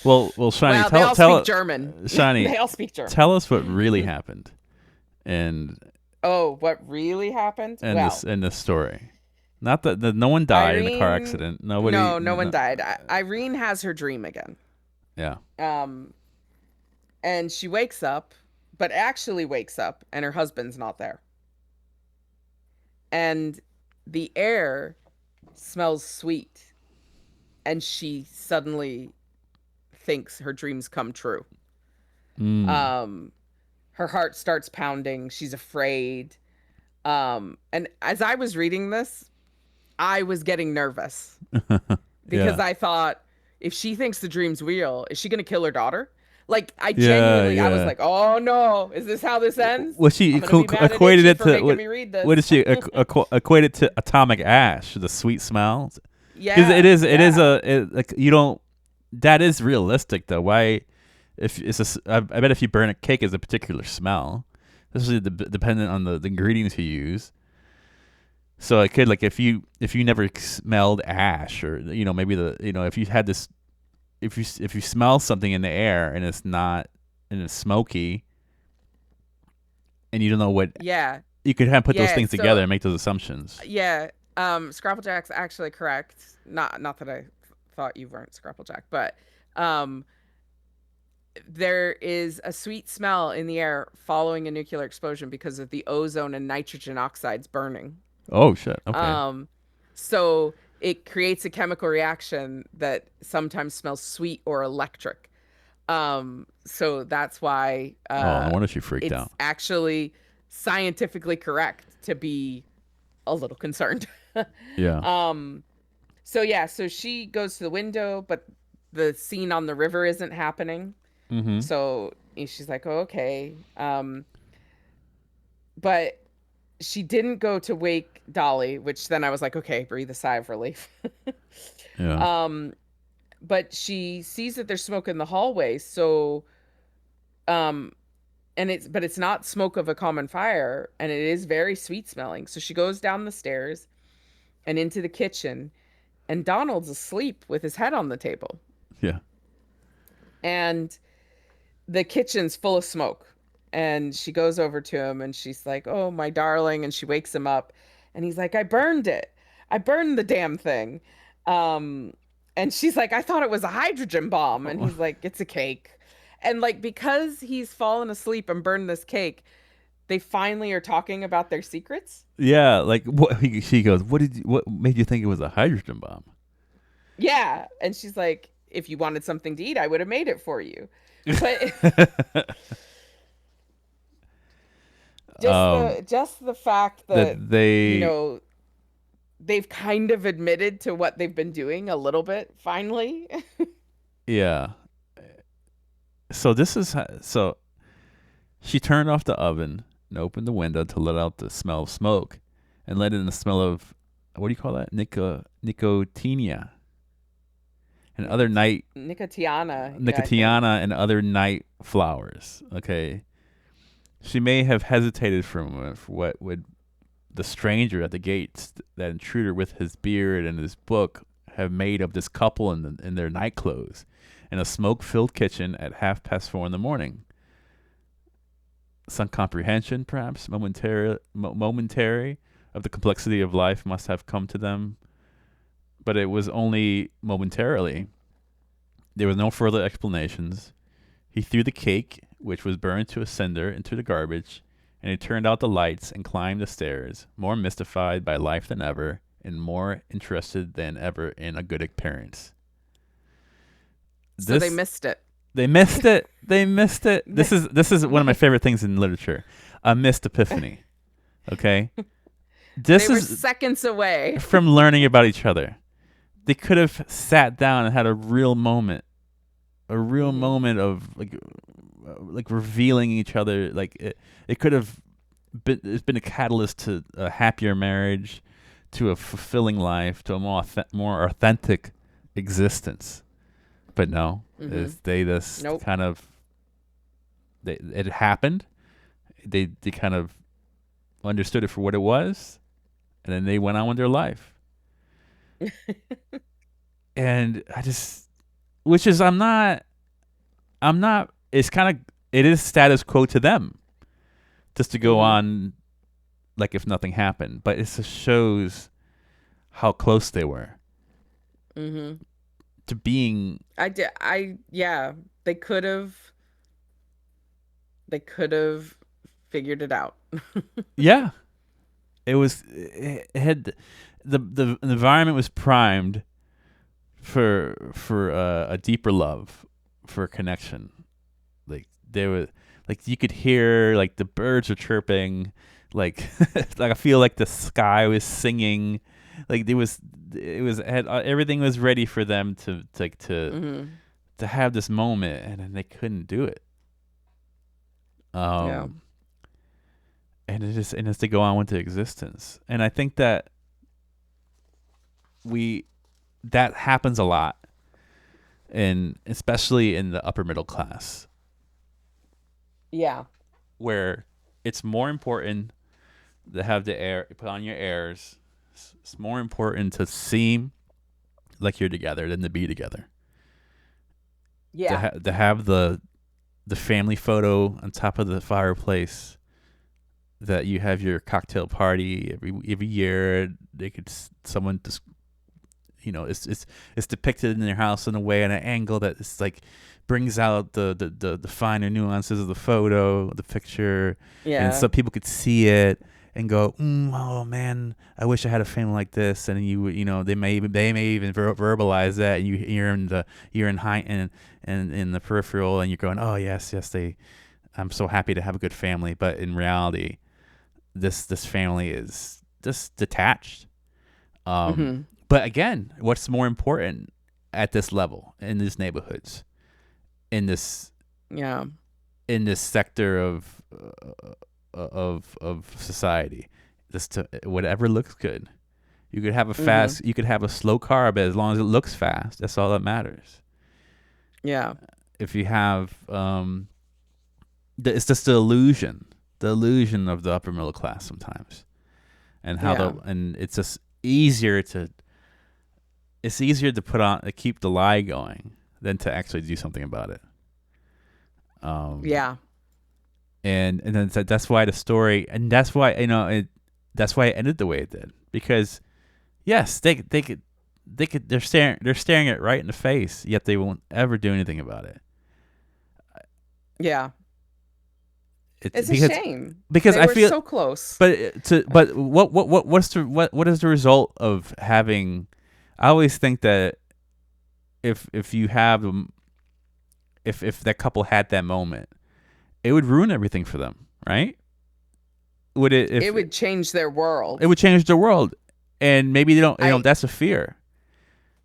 Well, Shiny, Well, they all speak tell German. Shiny, They all speak German. tell us what really happened, and Oh, what really happened? Well, in this story. Not that no one died in a car Irene. accident. Nobody. No, no one No, died. Irene has her dream again. yeah. Um, and she wakes up, but actually wakes up, and her husband's not there. And the air smells sweet, and she suddenly thinks her dreams come true. Mm. Um, her heart starts pounding. She's afraid. And as I was reading this, I was getting nervous because Yeah. I thought, if she thinks the dream's real, is she going to kill her daughter? Like, I Yeah. genuinely, I was Yeah. like, oh no, is this how this ends? Well, she I'm going to be mad at equated Itchy it for to making me read what did this. she equate it to atomic ash, the sweet smell? Because Yeah, it is yeah, like you don't. That is realistic though. Why? If it's I bet if you burn a cake, is a particular smell, especially dependent on the ingredients you use. So it could like if you never smelled ash or maybe if you had this if you smell something in the air and it's not and it's smoky and you don't know what yeah, you could have put those yeah. things So together and make those assumptions. yeah, Scrapplejack's actually correct. Not that I thought you weren't Scrapplejack, but um, there is a sweet smell in the air following a nuclear explosion because of the ozone and nitrogen oxides burning. Oh shit. Okay. Um, so it creates a chemical reaction that sometimes smells sweet or electric. So that's why Oh, no wonder she freaked it's out. actually scientifically correct to be a little concerned. Yeah. um, so yeah, so she goes to the window, but the scene on the river isn't happening. Mm-hmm. So she's like, oh, okay. But she didn't go to wake Dolly, which then I was like, okay, breathe a sigh of relief. Yeah. um, but she sees that there's smoke in the hallway, so um, but it's not smoke of a common fire, and it is very sweet smelling. So she goes down the stairs and into the kitchen, and Donald's asleep with his head on the table, Yeah. and the kitchen's full of smoke. And she goes over to him and she's like, oh, my darling. And she wakes him up and he's like, I burned it. I burned the damn thing. Um, and she's like, I thought it was a hydrogen bomb. And he's like, it's a cake. And like, because he's fallen asleep and burned this cake, they finally are talking about their secrets. Yeah, like what she goes, what made you think it was a hydrogen bomb? Yeah, and she's like, if you wanted something to eat, I would have made it for you. But um just the fact that that, you they know, they've kind of admitted to what they've been doing a little bit finally. yeah. So this is so she turned off the oven and opened the window to let out the smell of smoke and let in the smell of, what do you call that? Nicotinia and other night Nicotiana, yeah, I think. nicotiana and other night flowers. Okay. She may have hesitated for a moment for what would the stranger at the gates, that intruder with his beard and his book, have made of this couple in their night clothes in a smoke-filled kitchen at 4:30 in the morning. Some comprehension, perhaps momentary, of the complexity of life must have come to them, but it was only momentarily. There was no further explanations. He threw the cake, which was burned to a cinder, into the garbage, and he turned out the lights and climbed the stairs, more mystified by life than ever, and more interested than ever in a good appearance. So they This missed it. They missed it. They missed it. This is one of my favorite things in literature. A missed epiphany. Okay? This They were is seconds away. from learning about each other. They could have sat down and had a real moment. A real Hmm. moment of like revealing each other. Like it could have been, it's been a catalyst to a happier marriage, to a fulfilling life, to a more authentic existence. But no, Hmm. they just Nope. kind of, it happened. They kind of understood it for what it was, and then they went on with their life. And I just, which is, I'm not. It's kind of, it is status quo to them, just to go Hmm. on like if nothing happened. But it just shows how close they were Hmm. to being. I did. Yeah. They could have. They could have figured it out. Yeah, it was. It had the environment was primed for a deeper love, for a connection. Like there was, like you could hear like the birds were chirping, like like I feel like the sky was singing, like had everything was ready for them Hmm. to have this moment, and then they couldn't do it. Yeah. Um, and it's to go on into existence, and I think that we that happens a lot, and especially in the upper middle class, Yeah. where it's more important to have the air put on your airs. It's more important to seem like you're together than to be together. Yeah. To have the family photo on top of the fireplace, that you have your cocktail party every year. They could someone just, it's depicted in their house in a way, and an angle that is like brings out the finer nuances of the photo, the picture, and Yeah. so people could see it and go, oh man, I wish I had a family like this. And they may even verbalize that, and you're in high and in the peripheral, and you're going, oh yes, I'm so happy to have a good family. But in reality, this family is just detached. Hmm. But again, what's more important at this level, in these neighborhoods, in this Yeah. in this sector of society, just to whatever looks good. Hmm. You could have a slow car, but as long as it looks fast, that's all that matters. Yeah. If you have, it's just the illusion of the upper middle class sometimes, and Yeah. and it's just easier to put on, to keep the lie going than to actually do something about it. Um, Yeah. and then that's why the story, and that's why that's why it ended the way it did, because yes, they're staring it right in the face, yet they won't ever do anything about it. Yeah. It's a shame. Because They I were feel, so close. but what is the result of having? I always think that if you have if that couple had that moment, it would ruin everything for them, right? Would it? If It would change their it world. would change the world, and maybe they don't. I That's a fear.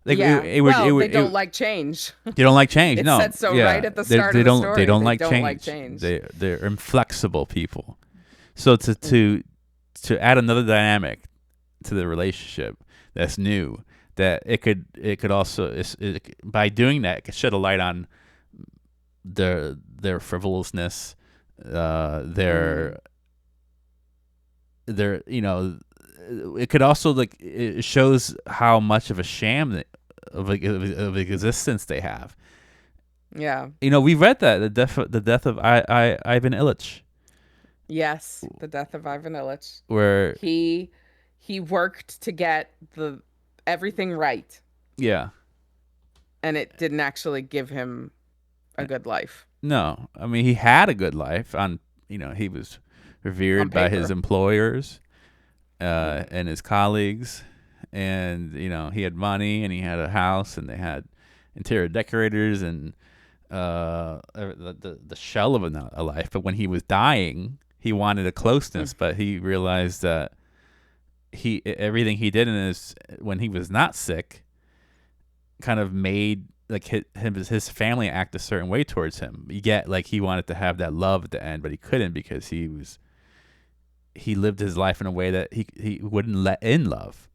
Like Yeah. it would. Well, they don't like change. They don't like change. It No, said so right yeah, at the start of the they story. don't They like don't like change. change. They're inflexible people. So to add another dynamic to the relationship that's new, that it could also by doing that, it could shed a light on their frivolousness, their it could also, like, it shows how much of a sham of existence they have. Yeah. We read that the death of Ivan Illich, Yes, the death of Ivan Illich. where He worked to get everything right, yeah, and it didn't actually give him a good life no, I mean, he had a good life on, he was on revered by his paper. employers and his colleagues, and he had money and he had a house and they had interior decorators and the shell of a life. But when he was dying, he wanted a closeness, but he realized that everything he did when he was not sick kind of made, like, his family act a certain way towards him. Yet, like, he wanted to have that love at the end, but he couldn't because he lived his life in a way that he wouldn't let in love.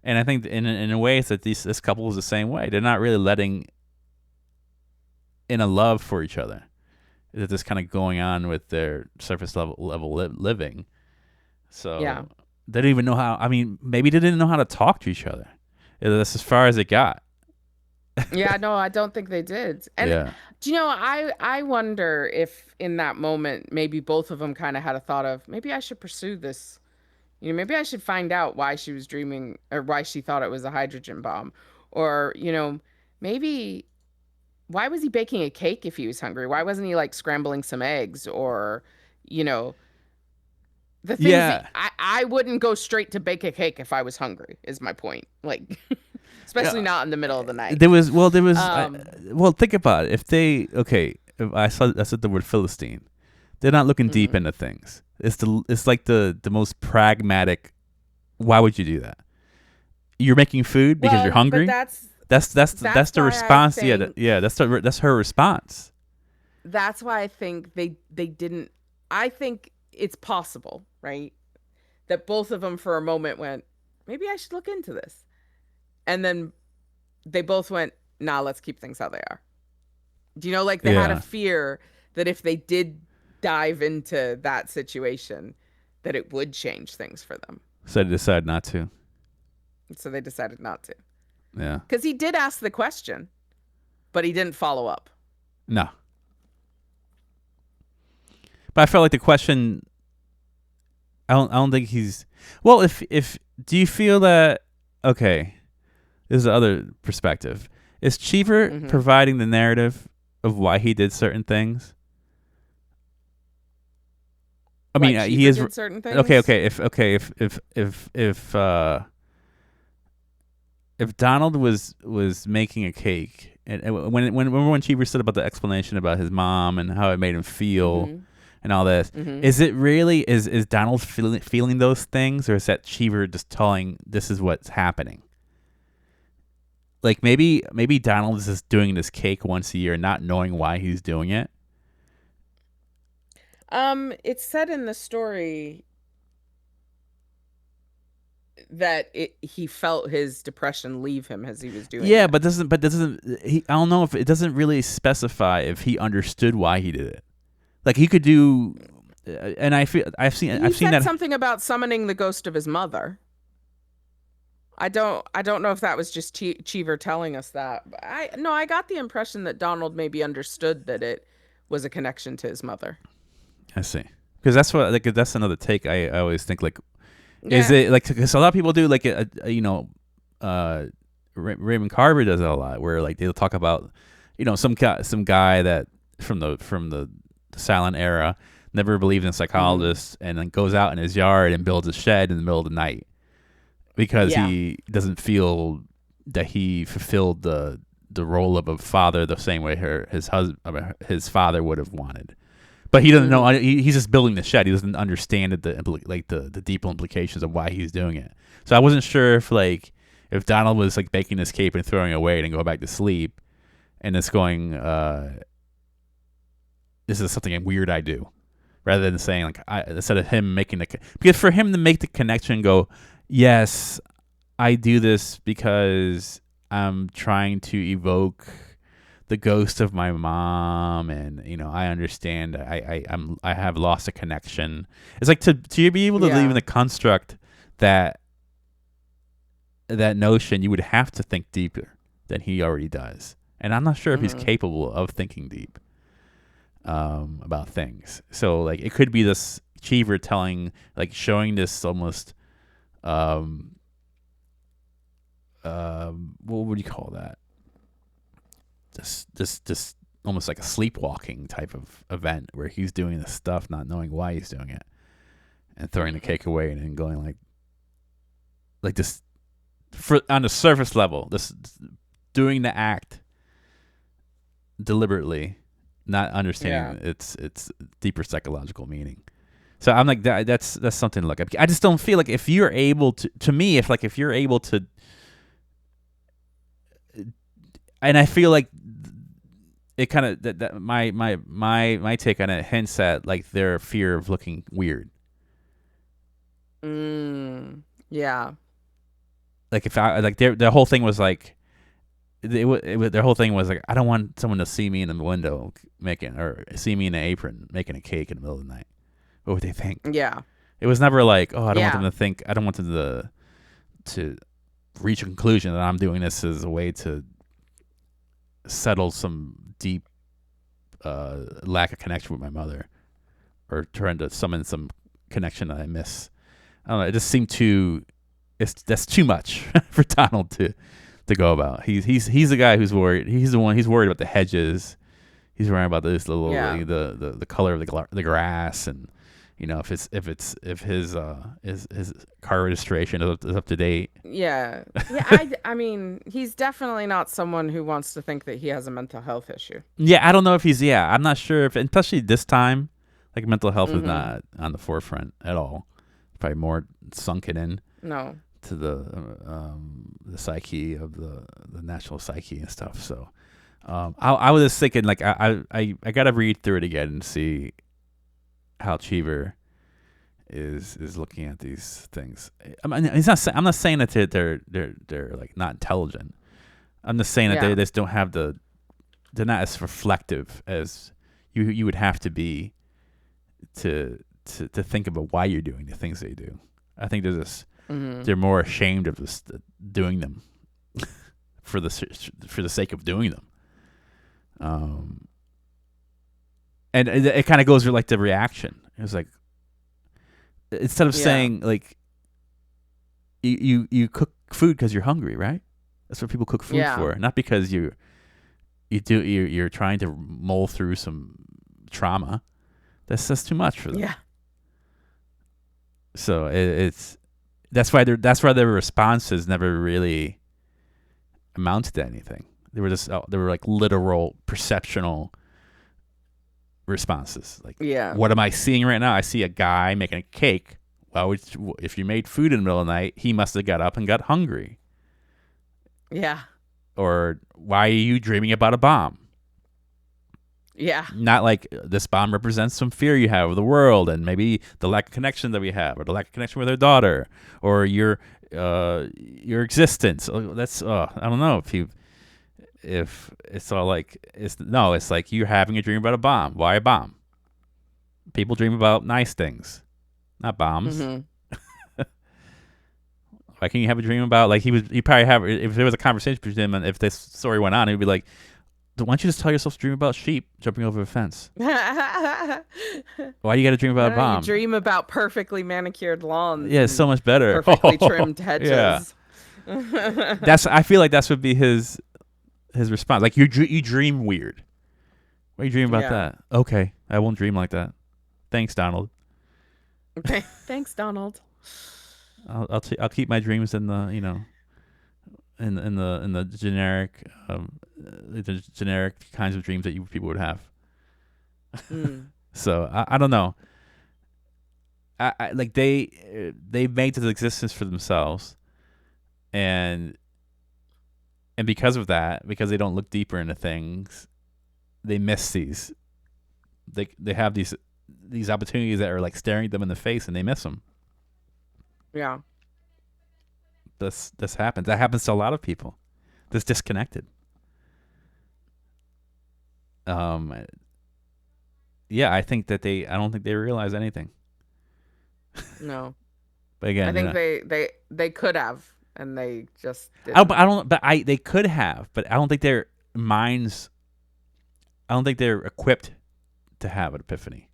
And I think in a way it's that this couple is the same way. They're not really letting in a love for each other. They're just kind of going on with their surface level living. So Yeah. they didn't even know how. I mean, maybe they didn't know how to talk to each other. That's as far as it got. Yeah, no, I don't think they did. And Yeah. do you know, I wonder if in that moment maybe both of them kind of had a thought of, maybe I should pursue this. Maybe I should find out why she was dreaming, or why she thought it was a hydrogen bomb. Or, maybe why was he baking a cake if he was hungry? Why wasn't he, like, scrambling some eggs? Or, you know, the things Yeah. that I wouldn't go straight to bake a cake if I was hungry, is my point. Like, especially Yeah. not in the middle of the night. There was Um, think about it. If I said the word Philistine, they're not looking deep into things. It's like the most pragmatic. Why would you do that? You're making food because well, you're hungry. but That's the why I response. think That's her response. that's why I think they didn't. I think it's possible, right, that both of them for a moment went, maybe I should look into this, and then they both went, nah, let's keep things how they are. Do you know, like, they had a Yeah. fear that if they did dive into that situation, that it would change things for them. So they decided not to. So they decided not to. Yeah. Because he did ask the question, but he didn't follow up. No. But I felt like the question. I don't think he's. Well, if do you feel that? Okay, this is the other perspective. Is Cheever providing the narrative of why he did certain things? I mean, Why he Cheever is did certain things? okay. If Donald was making a cake, and when Cheever said about the explanation about his mom and how it made him feel and all this, is it really is Donald feeling those things, or is that Cheever just telling this is what's happening? Like, maybe Donald is just doing this cake once a year, not knowing why he's doing it. It's said in the story that he felt his depression leave him as he was doing Yeah, it. but doesn't he? I don't know if it doesn't really specify if he understood why he did it. Like, he could do, and I feel I've seen said that something about summoning the ghost of his mother. I don't know if that was just Cheever telling us that. But I got the impression that Donald maybe understood that it was a connection to his mother. I see, because that's what, like, that's another take. I always think, like, is Yeah. it like, because a lot of people do, like, Raymond Carver does it a lot, where, like, they'll talk about some guy that from the silent era never believed in psychologists, and then goes out in his yard and builds a shed in the middle of the night because he doesn't feel that he fulfilled the role of a father the same way his father would have wanted. But he doesn't know. He's just building the shed. He doesn't understand the deeper implications of why he's doing it. So I wasn't sure if Donald was like baking his cape and throwing it away and go back to sleep, and it's going, this is something weird I do, rather than saying like instead of him making because for him to make the connection, go, yes, I do this because I'm trying to evoke the ghost of my mom, and I understand I have lost a connection. It's like to be able to believe in the construct that notion, you would have to think deeper than he already does, and I'm not sure if he's capable of thinking deep about things. So like it could be this Cheever showing this almost what would you call that? This almost like a sleepwalking type of event where he's doing this stuff, not knowing why he's doing it, and throwing the cake away and then going like this on the surface level, this doing the act deliberately, not understanding its deeper psychological meaning. So I'm like that's something to look up. I just don't feel like if you're able to me, if you're able to. And I feel like it kind of that my take on it hints at like their fear of looking weird. Yeah. Like if I like their whole thing was like, their whole thing was like, I don't want someone to see me in the window or see me in an apron making a cake in the middle of the night. What would they think? Yeah. It was never like, oh, I don't want them to think. I don't want them to reach a conclusion that I'm doing this as a way to settle some deep lack of connection with my mother, or trying to summon some connection that I miss. I don't know. It just seemed that's too much for Donald to go about. He's the guy who's worried. He's worried about the hedges. He's worried about this little the color of the grass, and if his car registration is up to date. Yeah. I mean, he's definitely not someone who wants to think that he has a mental health issue. Yeah, I don't know if he's. Yeah, I'm not sure if, especially this time, like mental health is not on the forefront at all. Probably more sunken in. No. To the psyche of the national psyche and stuff. So, I was just thinking like I gotta read through it again and see how Cheever is looking at these things. I mean, I'm not saying that they're like not intelligent. I'm just saying that they just don't have they're not as reflective as you would have to be to think about why you're doing the things they do. I think they're more ashamed of just doing them for the sake of doing them. And it kind of goes with like the reaction. It was like, instead of saying like you cook food because you're hungry, right? That's what people cook food for, not because you're trying to mull through some trauma. That's too much for them. Yeah. So that's why their responses never really amounted to anything. They were like literal perceptional responses. Like, what am I seeing right now? I see a guy making a cake. Well, if you made food in the middle of the night, he must have got up and got hungry. Yeah. Or why are you dreaming about a bomb? Yeah. Not like this bomb represents some fear you have of the world, and maybe the lack of connection that we have, or the lack of connection with our daughter, or your existence. That's I don't know if it's all like it's like you're having a dream about a bomb. Why a bomb? People dream about nice things, not bombs. Why can't you have a dream about like he probably have, if there was a conversation between him and if this story went on, he'd be like, why don't you just tell yourself to dream about sheep jumping over a fence? Why do you got to dream about a bomb? You dream about perfectly manicured lawns. Yeah, it's so much better. Perfectly trimmed hedges. Yeah. I feel like that would be his response. Like you dream weird. Why are you dreaming about that? Okay, I won't dream like that. Thanks, Donald. Okay. Thanks, Donald. I'll keep my dreams in the in the generic kinds of dreams that people would have. Mm. So I don't know. I like they made this existence for themselves, and because of that, because they don't look deeper into things, they miss these. They have these opportunities that are like staring at them in the face, and they miss them. Yeah. This happens. That happens to a lot of people. This disconnected. Um, yeah, I think that I don't think they realize anything. No. But again, I think they could have, and they just but didn't. I don't. But they could have, but I don't think their minds. I don't think they're equipped to have an epiphany.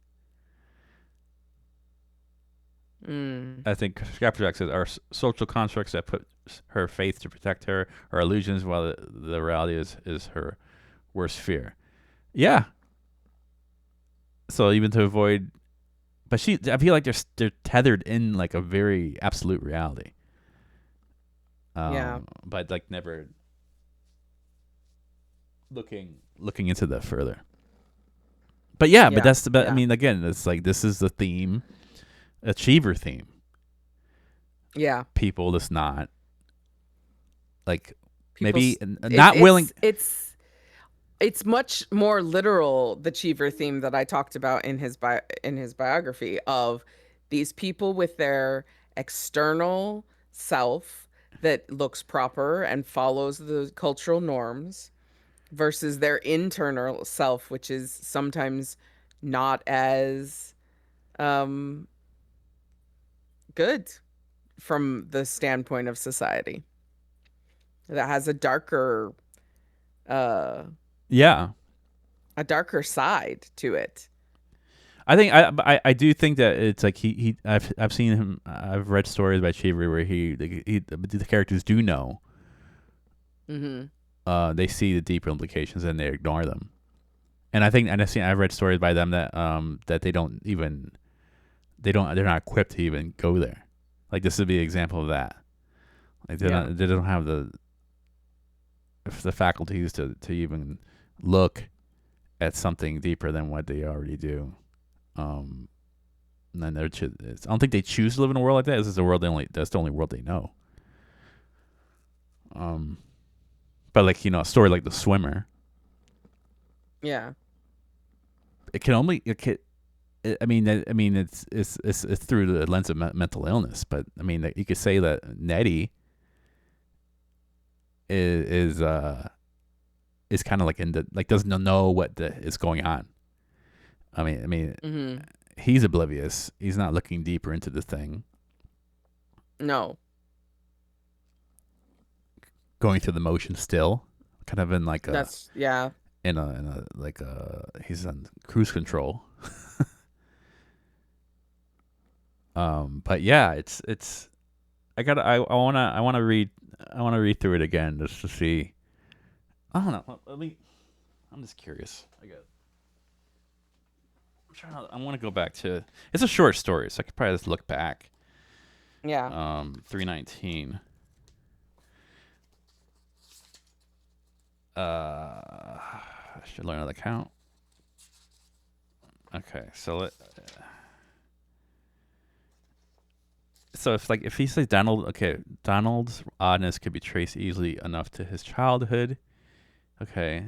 Mm. I think Scrapjack says our social constructs that put her faith to protect her are illusions, while the reality is her worst fear. Yeah. So even to avoid, but I feel like they're tethered in like a very absolute reality. Yeah. But like never looking into that further. But yeah, but that's the. But I mean, again, it's like this is the theme, a Cheever theme. Yeah. People that's not like People's, maybe not willing. It's much more literal, the Cheever theme that I talked about in his biography, of these people with their external self that looks proper and follows the cultural norms versus their internal self, which is sometimes not as um, good from the standpoint of society. That has uh, Yeah, a darker side to it. I think I do think that it's like I've seen him. I've read stories about Cheever where the characters do know. Mm-hmm. They see the deeper implications and they ignore them. And I think I've read stories by them that that they're not equipped to even go there. Like this would be an example of that. Like they don't have the faculties to even look at something deeper than what they already do. And then I don't think they choose to live in a world like that. This is a world that's the only world they know. But like a story like The Swimmer. Yeah. It can only I mean it's through the lens of mental illness, but I mean you could say that Nettie is kind of like doesn't know what is going on. I mean, Mm-hmm. he's oblivious. He's not looking deeper into the thing. No. Going through the motion still, kind of in like a in a like he's on cruise control. But yeah, it's I wanna read through it again just to see. I don't know. I'm just curious. I want to go back to. It's a short story, so I could probably just look back. Yeah. 319. I should learn how to count. Okay, so if he says Donald's oddness could be traced easily enough to his childhood. Okay.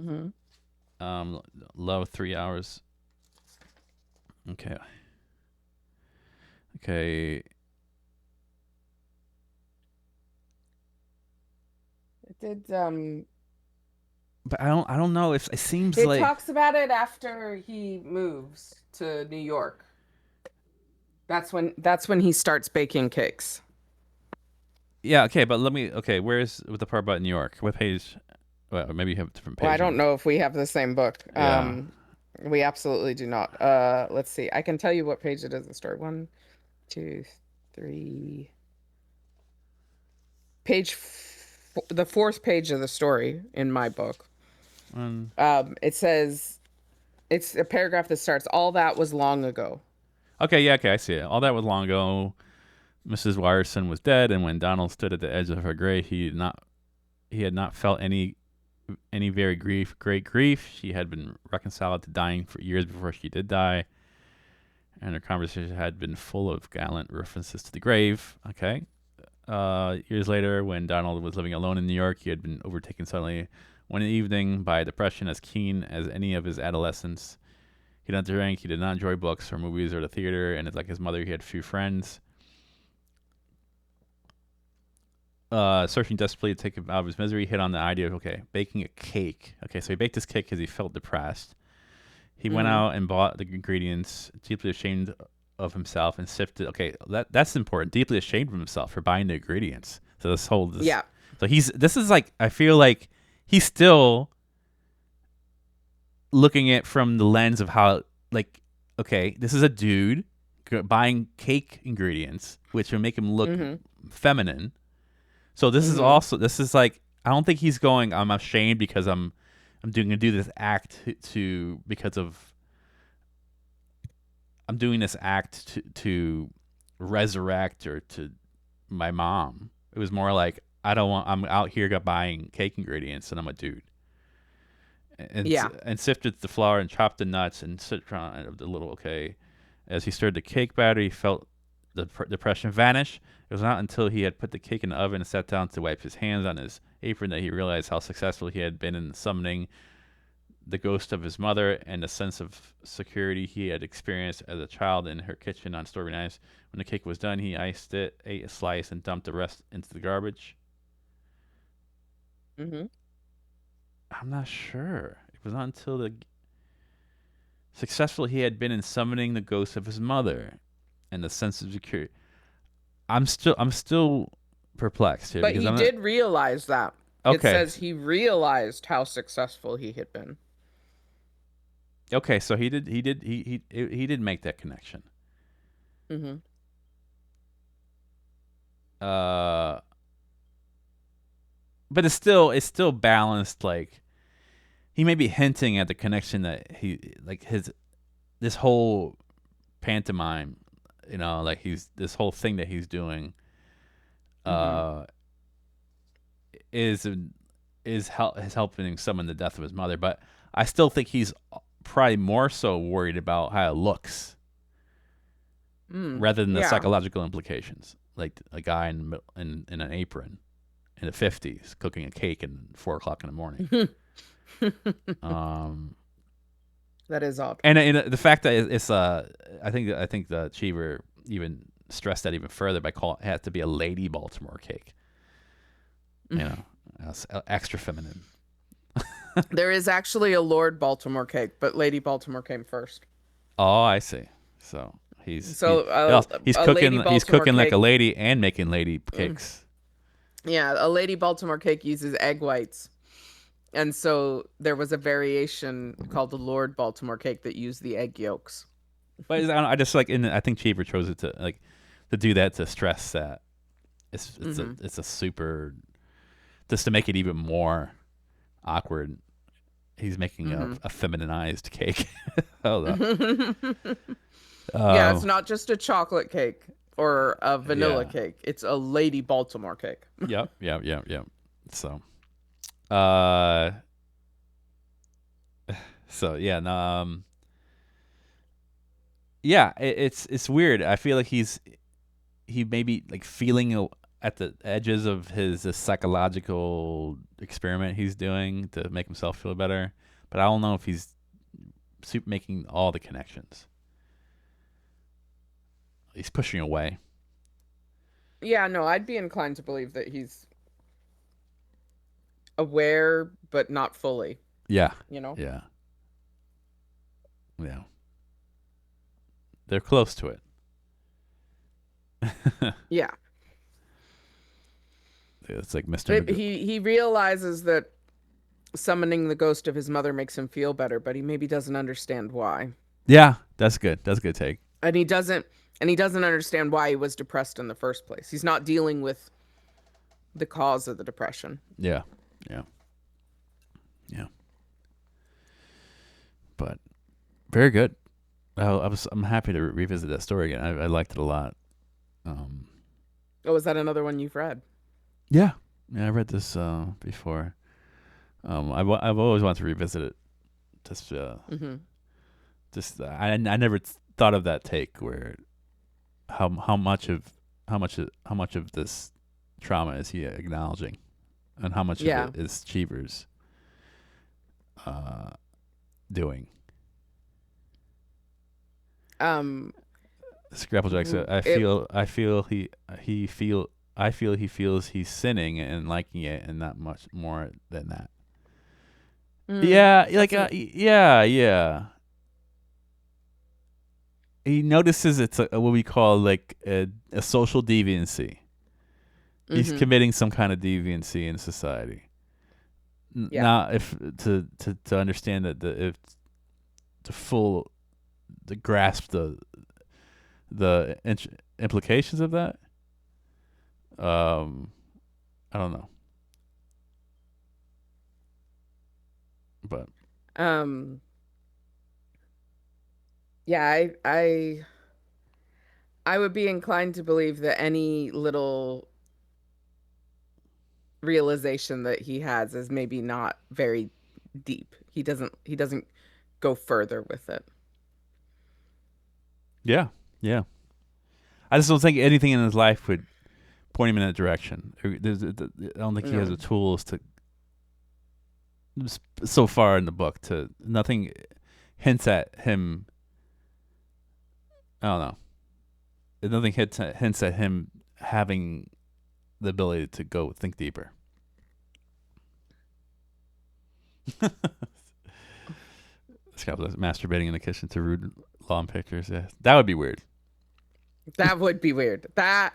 Mm-hmm. Love 3 hours. Okay. Okay. It did. But I don't know if it seems It like talks about it after he moves to New York. That's when he starts baking cakes. Yeah. Okay, but where's with the part about New York? What page? Well, maybe you have a different page. Well, I don't know if we have the same book. Yeah. We absolutely do not. Let's see. I can tell you what page it is in the story. 1, 2, 3. The fourth page of the story in my book. It says It's a paragraph that starts, "All that was long ago." Okay, yeah, okay, I see it. All that was long ago. Mrs. Wrysons was dead, and when Donald stood at the edge of her grave, he had not felt any very great grief. She had been reconciled to dying for years before she did die, and her conversation had been full of gallant references to the grave. Okay. Years later, when Donald was living alone in New York, he had been overtaken suddenly one evening by a depression as keen as any of his adolescence. He did not drink, he did not enjoy books or movies or the theater, and like his mother, he had few friends. Searching desperately to take him out of his misery, hit on the idea of, okay, baking a cake. Okay, so he baked this cake because he felt depressed. He went Mm-hmm. out and bought the ingredients, deeply ashamed of himself, and sifted. Okay, that's important. Deeply ashamed of himself for buying the ingredients. So Yeah. so this is like, I feel like he's still looking at from the lens of how, like, okay, this is a dude buying cake ingredients, which would make him look Mm-hmm. feminine. So Mm-hmm. this is like, I don't think he's going, I'm ashamed because I'm doing to do this act to because of I'm doing this act to resurrect or to my mom. It was more like, I don't want, I'm out here buying cake ingredients and I'm a dude. Yeah. And sifted the flour and chopped the nuts and citron of the little, okay. As he stirred the cake batter, he felt the depression vanish. It was not until he had put the cake in the oven and sat down to wipe his hands on his apron that he realized how successful he had been in summoning the ghost of his mother and the sense of security he had experienced as a child in her kitchen on strawberry nights. When the cake was done, he iced it, ate a slice, and dumped the rest into the garbage. Mm-hmm. I'm not sure. It was not until the successful he had been in summoning the ghost of his mother and the sense of security. I'm still perplexed here But because he I'm not did realize that. It okay. says he realized how successful he had been. Okay, so he did make that connection. Mm-hmm. Uh, but it's still balanced. Like, he may be hinting at the connection that he, like, his this whole pantomime, like he's this whole thing that he's doing, Mm-hmm. uh, is is helping summon the death of his mother. But I still think he's probably more so worried about how it looks rather than the Yeah. psychological implications. Like a guy in an apron in the 50s cooking a cake at 4 o'clock in the morning. Um, That is odd. and the fact that it's I think the Cheever even stressed that even further by calling it had to be a lady Baltimore cake. You know, extra feminine. There is actually a Lord Baltimore cake, but Lady Baltimore came first. Oh, I see. So So a Lady he's Baltimore cooking like a cake, lady and making lady mm, cakes. yeah, a Lady Baltimore cake uses egg whites. And so there was a variation called the Lord Baltimore cake that used the egg yolks. But I just like, I think Cheever chose it to like to do that to stress that Hmm. it's a super, just to make it even more awkward. He's making Hmm. a feminized cake. Hold up. Yeah, it's Oh, not just a chocolate cake or a vanilla yeah. cake. It's a Lady Baltimore cake. Yep. Yep. Yep. Yep. So, uh, yeah. No, yeah. It's weird. I feel like he may be like feeling at the edges of his psychological experiment he's doing to make himself feel better, but I don't know if he's making all the connections. He's pushing away. Yeah, no, I'd be inclined to believe that he's aware, but not fully, Yeah. you know? Yeah. Yeah. They're close to it. Yeah. It's like Mr. But Magoo. he realizes that summoning the ghost of his mother makes him feel better, but he maybe doesn't understand why. Yeah, that's good. That's a good take. And he doesn't understand why he was depressed in the first place. He's not dealing with the cause of the depression. Yeah. Yeah. Yeah. But Very good. I'm happy to revisit that story again. I liked it a lot. Um, Oh, is that another one you've read? yeah, yeah, I read this before. I've always wanted to revisit it. Just Mm-hmm. I never thought of that take where how much of how much of this trauma is he acknowledging, and how much of Yeah. it is Cheever's uh, doing. Um. Scrapplejack said, It. I feel he feels he's sinning and liking it, and not much more than that." Yeah, like That's an. yeah, yeah. He notices it's what we call like a social deviancy. He's Mm-hmm. committing some kind of deviancy in society. Yeah. Now, if to understand that if to full to grasp the implications of that, um, I don't know, but Um. Yeah. I would be inclined to believe that any little realization that he has is maybe not very deep. He doesn't go further with it. yeah, yeah. I just don't think anything in his life would point him in that direction. I don't think he has No. the tools to so far in the book to nothing hints at him. I don't know. Nothing hints at him having the ability to go think deeper. This guy was masturbating in the kitchen to rude lawn pictures. Yeah, that would be weird. That would be weird. That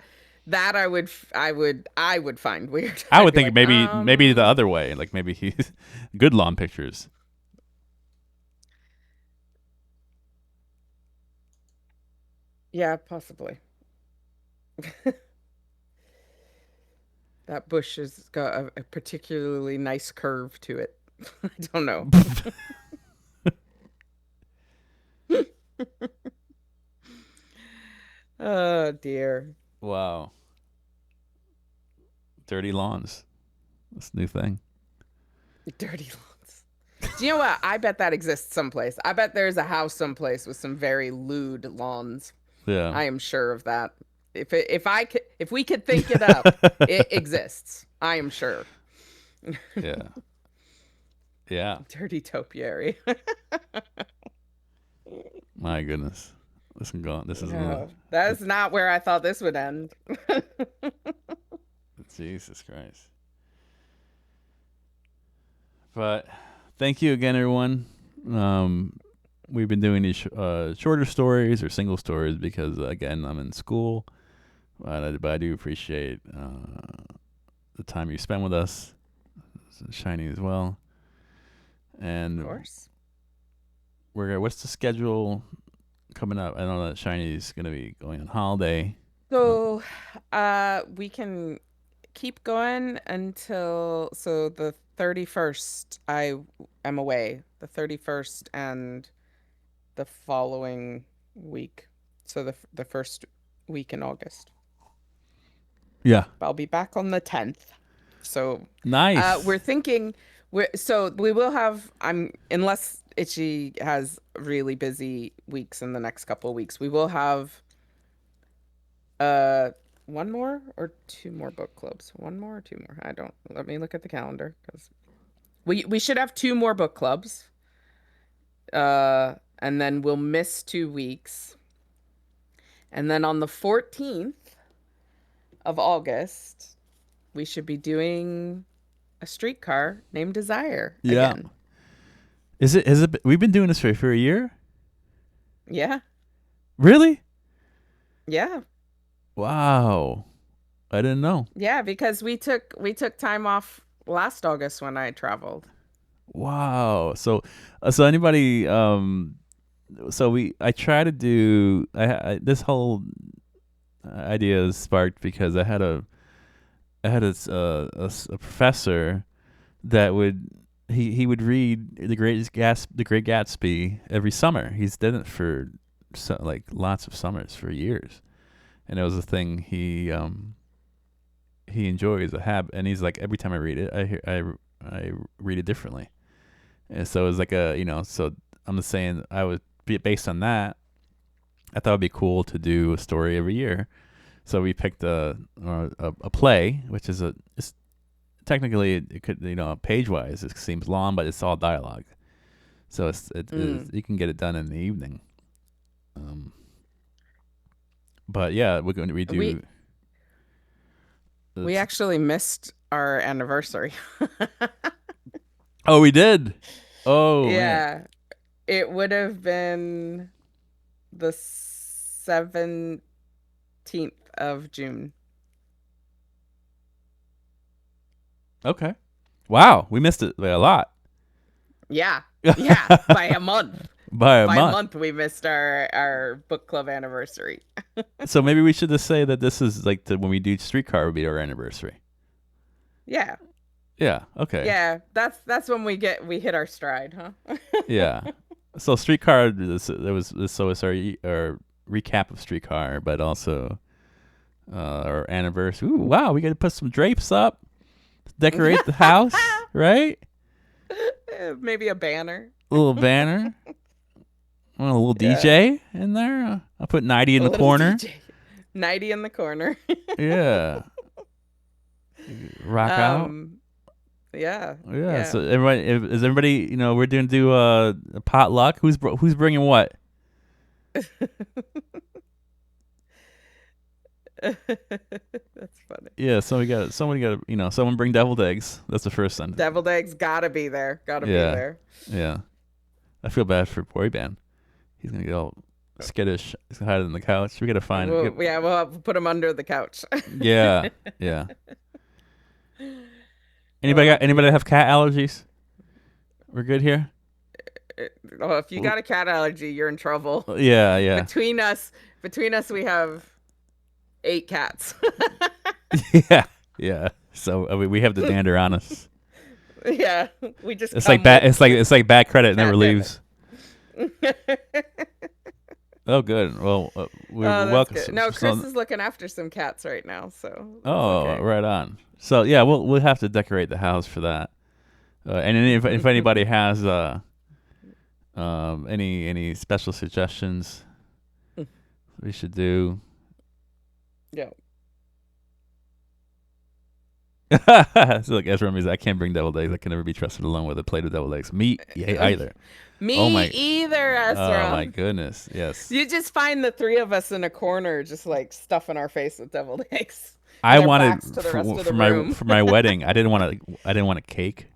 I would find weird. I I'd would be think like, maybe the other way. Like maybe he's good lawn pictures. yeah, possibly. That bush has got a particularly nice curve to it. I don't know. Oh dear. Wow, dirty lawns. This new thing. Dirty lawns. Do you know what? I bet that exists someplace. I bet there's a house someplace with some very lewd lawns. Yeah. I am sure of that. If we could think it up, it exists. I am sure. Yeah. Yeah. Dirty topiary. My goodness. This can go. This is No, that's not where I thought this would end. Jesus Christ. But thank you again, everyone. We've been doing these shorter stories or single stories because, again, I'm in school. But I do appreciate the time you spend with us. It's Shiny as well. And Of course. what's the schedule coming up? I know that Shiny's going to be going on holiday. So, we can keep going until the 31st. I am away the 31st and the following week. So the first week in August. Yeah. I'll be back on the 10th. So, Nice. we're thinking we will have unless Itchy has really busy weeks in the next couple of weeks. We will have one more or two more book clubs. One more or two more. I don't Let me look at the calendar because we should have two more book clubs. And then we'll miss 2 weeks. And then on the 14th of August, we should be doing a streetcar named Desire Yeah. again. Is it? Has it? We've been doing this for a year. Yeah. Really? Yeah. Wow. I didn't know. Yeah, because we took time off last August when I traveled. Wow. So anybody I try to do this whole idea is sparked because I had a professor that would he would read the Great Gatsby every summer. He's done it for like lots of summers for years, and it was a thing he enjoys a habit. And he's like, every time I read it, I read it differently. And so it was like so I'm just saying based on that, I thought it'd be cool to do a story every year. So we picked a play, which is technically it could page wise it seems long, but it's all dialogue. So you can get it done in the evening. But yeah, we're going to redo. We actually missed our anniversary. Oh, we did. Oh, yeah, man. It would have been the 17th of June. Okay. Wow, we missed it by a lot. Yeah, by a month. By a month, we missed our book club anniversary. So maybe we should just say that this is like when we do Streetcar would be our anniversary. Yeah. Yeah. Okay. Yeah, that's when we hit our stride, huh? Yeah. So Streetcar, it's our recap of Streetcar, but also our anniversary. Ooh, wow, we got to put some drapes up, decorate the house, right? Maybe a banner. A little banner. A little DJ in there. I'll put 90 in the corner. DJ. 90 in the corner. Yeah. Rock out. Yeah. So everybody, is everybody? We're going to do a potluck. Who's bringing what? That's funny. Yeah. Somebody got. Someone bring deviled eggs. That's the first one. Deviled eggs gotta be there. Be there. Yeah. I feel bad for boy band. He's gonna get all skittish. He's gonna hide in the couch. We gotta find. We'll have to put him under the couch. Yeah. Anybody have cat allergies? We're good here. Oh, if you got a cat allergy, you're in trouble. Yeah. Between us, we have 8 cats. Yeah. So we have the dander on us. Yeah, we just. It's like bad. It's like bad credit never leaves. Oh, good. Well, we're welcome. Good. No, Chris is looking after some cats right now. So. Okay. Right on. So yeah, we'll have to decorate the house for that. And if anybody has any special suggestions, we should do. Yeah. So like Ezra means I can't bring deviled eggs. I can never be trusted alone with a plate of deviled eggs. Me either. Either, Ezra. Oh my goodness. Yes. You just find the 3 of us in a corner, just like stuffing our face with deviled eggs. I wanted for my wedding. I didn't want a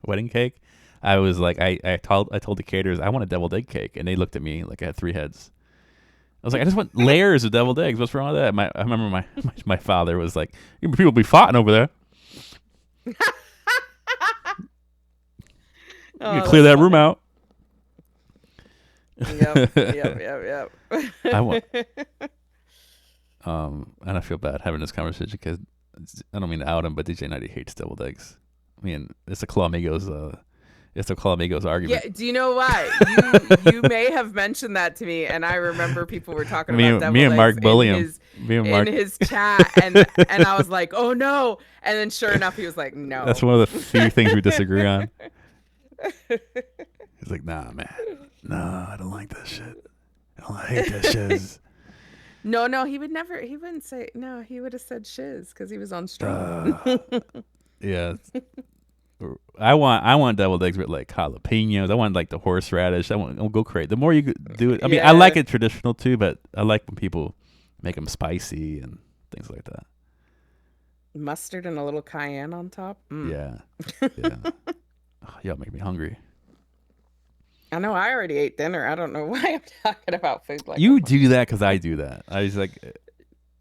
wedding cake. I was like, I told the caterers I want a deviled egg cake, and they looked at me like I had 3 heads. I was like, I just want layers of deviled eggs. What's wrong with that? I remember my father was like, people be farting over there. You clear that room out. Yep. I want. And I feel bad having this conversation because I don't mean to out him, but DJ 90 hates deviled eggs. I mean, it's a Claw Amigos argument. Yeah, do you know why? You may have mentioned that to me, and I remember people were talking about deviled eggs. Me and Mark bully him. In his chat, and I was like, oh no, and then sure enough, he was like, no. That's one of the few things we disagree on. He's like, nah, man, no, I don't like that shit. I hate that shit. No, he wouldn't say no. He would have said shiz because he was on stream. Yeah. I want deviled eggs with like jalapenos. I want like the horseradish. I'll go crazy. The more you do it, I mean, I like it traditional too, but I like when people make them spicy and things like that. Mustard and a little cayenne on top. Yeah. Oh, y'all make me hungry. I know. I already ate dinner. I don't know why I'm talking about food like you do that because I do that. I was like,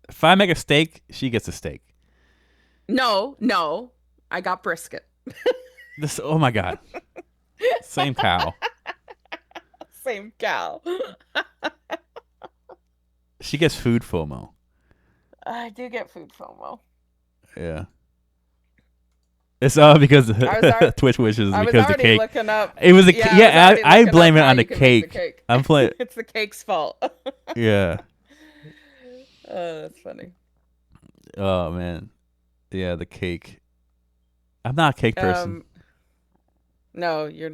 if I make a steak, she gets a steak. No, I got brisket. Oh my god, same cow. Same cow. She gets food FOMO. I do get food FOMO. Yeah. It's all because I was ar- Twitch wishes I was because the already cake. looking up. It was Yeah, I was yeah. already I looking up blame it how on the you can make the cake. cake. I'm playing. It's the cake's fault. Yeah. Oh, that's funny. Oh man. Yeah, the cake. I'm not a cake person. Um, no, you're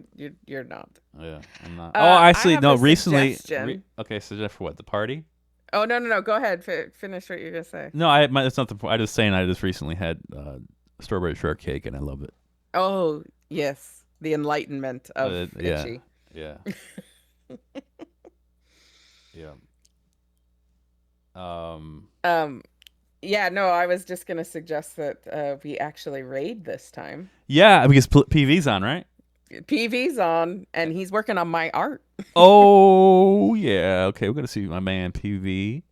not. Yeah, I'm not. Oh, I actually, have no. a Recently, suggestion. okay. So for what? The party? Oh, no, no, no. Go ahead. Finish what you're gonna say. No, it's not the. I just saying. I just recently had strawberry shortcake, and I love it. Oh, yes, the enlightenment of Yeah, Itchy. yeah, yeah. Um, Um, yeah, no, I was just gonna suggest that we actually raid this time. yeah, because PV's on, right? PV's on, and he's working on my art. Oh yeah. Okay, we're gonna see my man PV.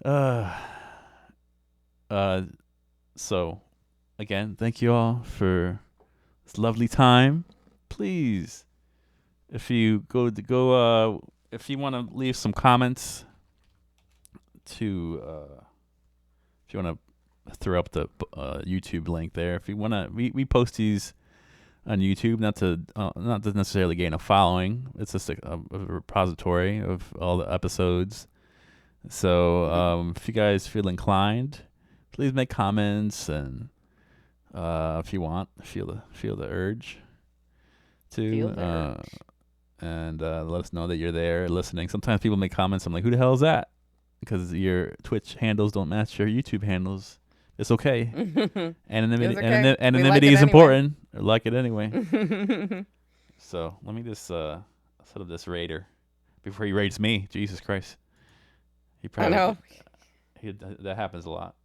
Uh, uh. So, again, thank you all for this lovely time. Please, if you if you want to leave some comments to, if you want to throw up the YouTube link there. If you want to, we post these on YouTube, not to necessarily gain a following. It's just a repository of all the episodes. So if you guys feel inclined, please make comments, and if you want, feel the urge to, and let us know that you're there listening. Sometimes people make comments. I'm like, who the hell is that? Because your Twitch handles don't match your YouTube handles. It's okay. Anonymity, It's okay. anonymity is important. Or like it anyway. Anyway. So let me just set up this raider before he raids me. Jesus Christ. He I probably know. that happens a lot.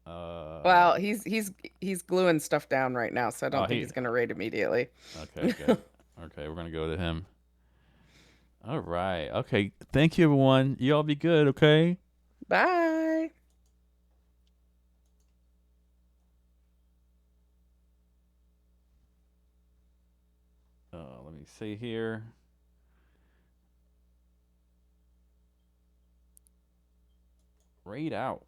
Well, he's gluing stuff down right now, so I don't think he's gonna raid immediately. Okay, good. Okay, we're gonna go to him. All right. Okay. Thank you, everyone. You all be good. Okay. Bye. Let me see here. Raid out.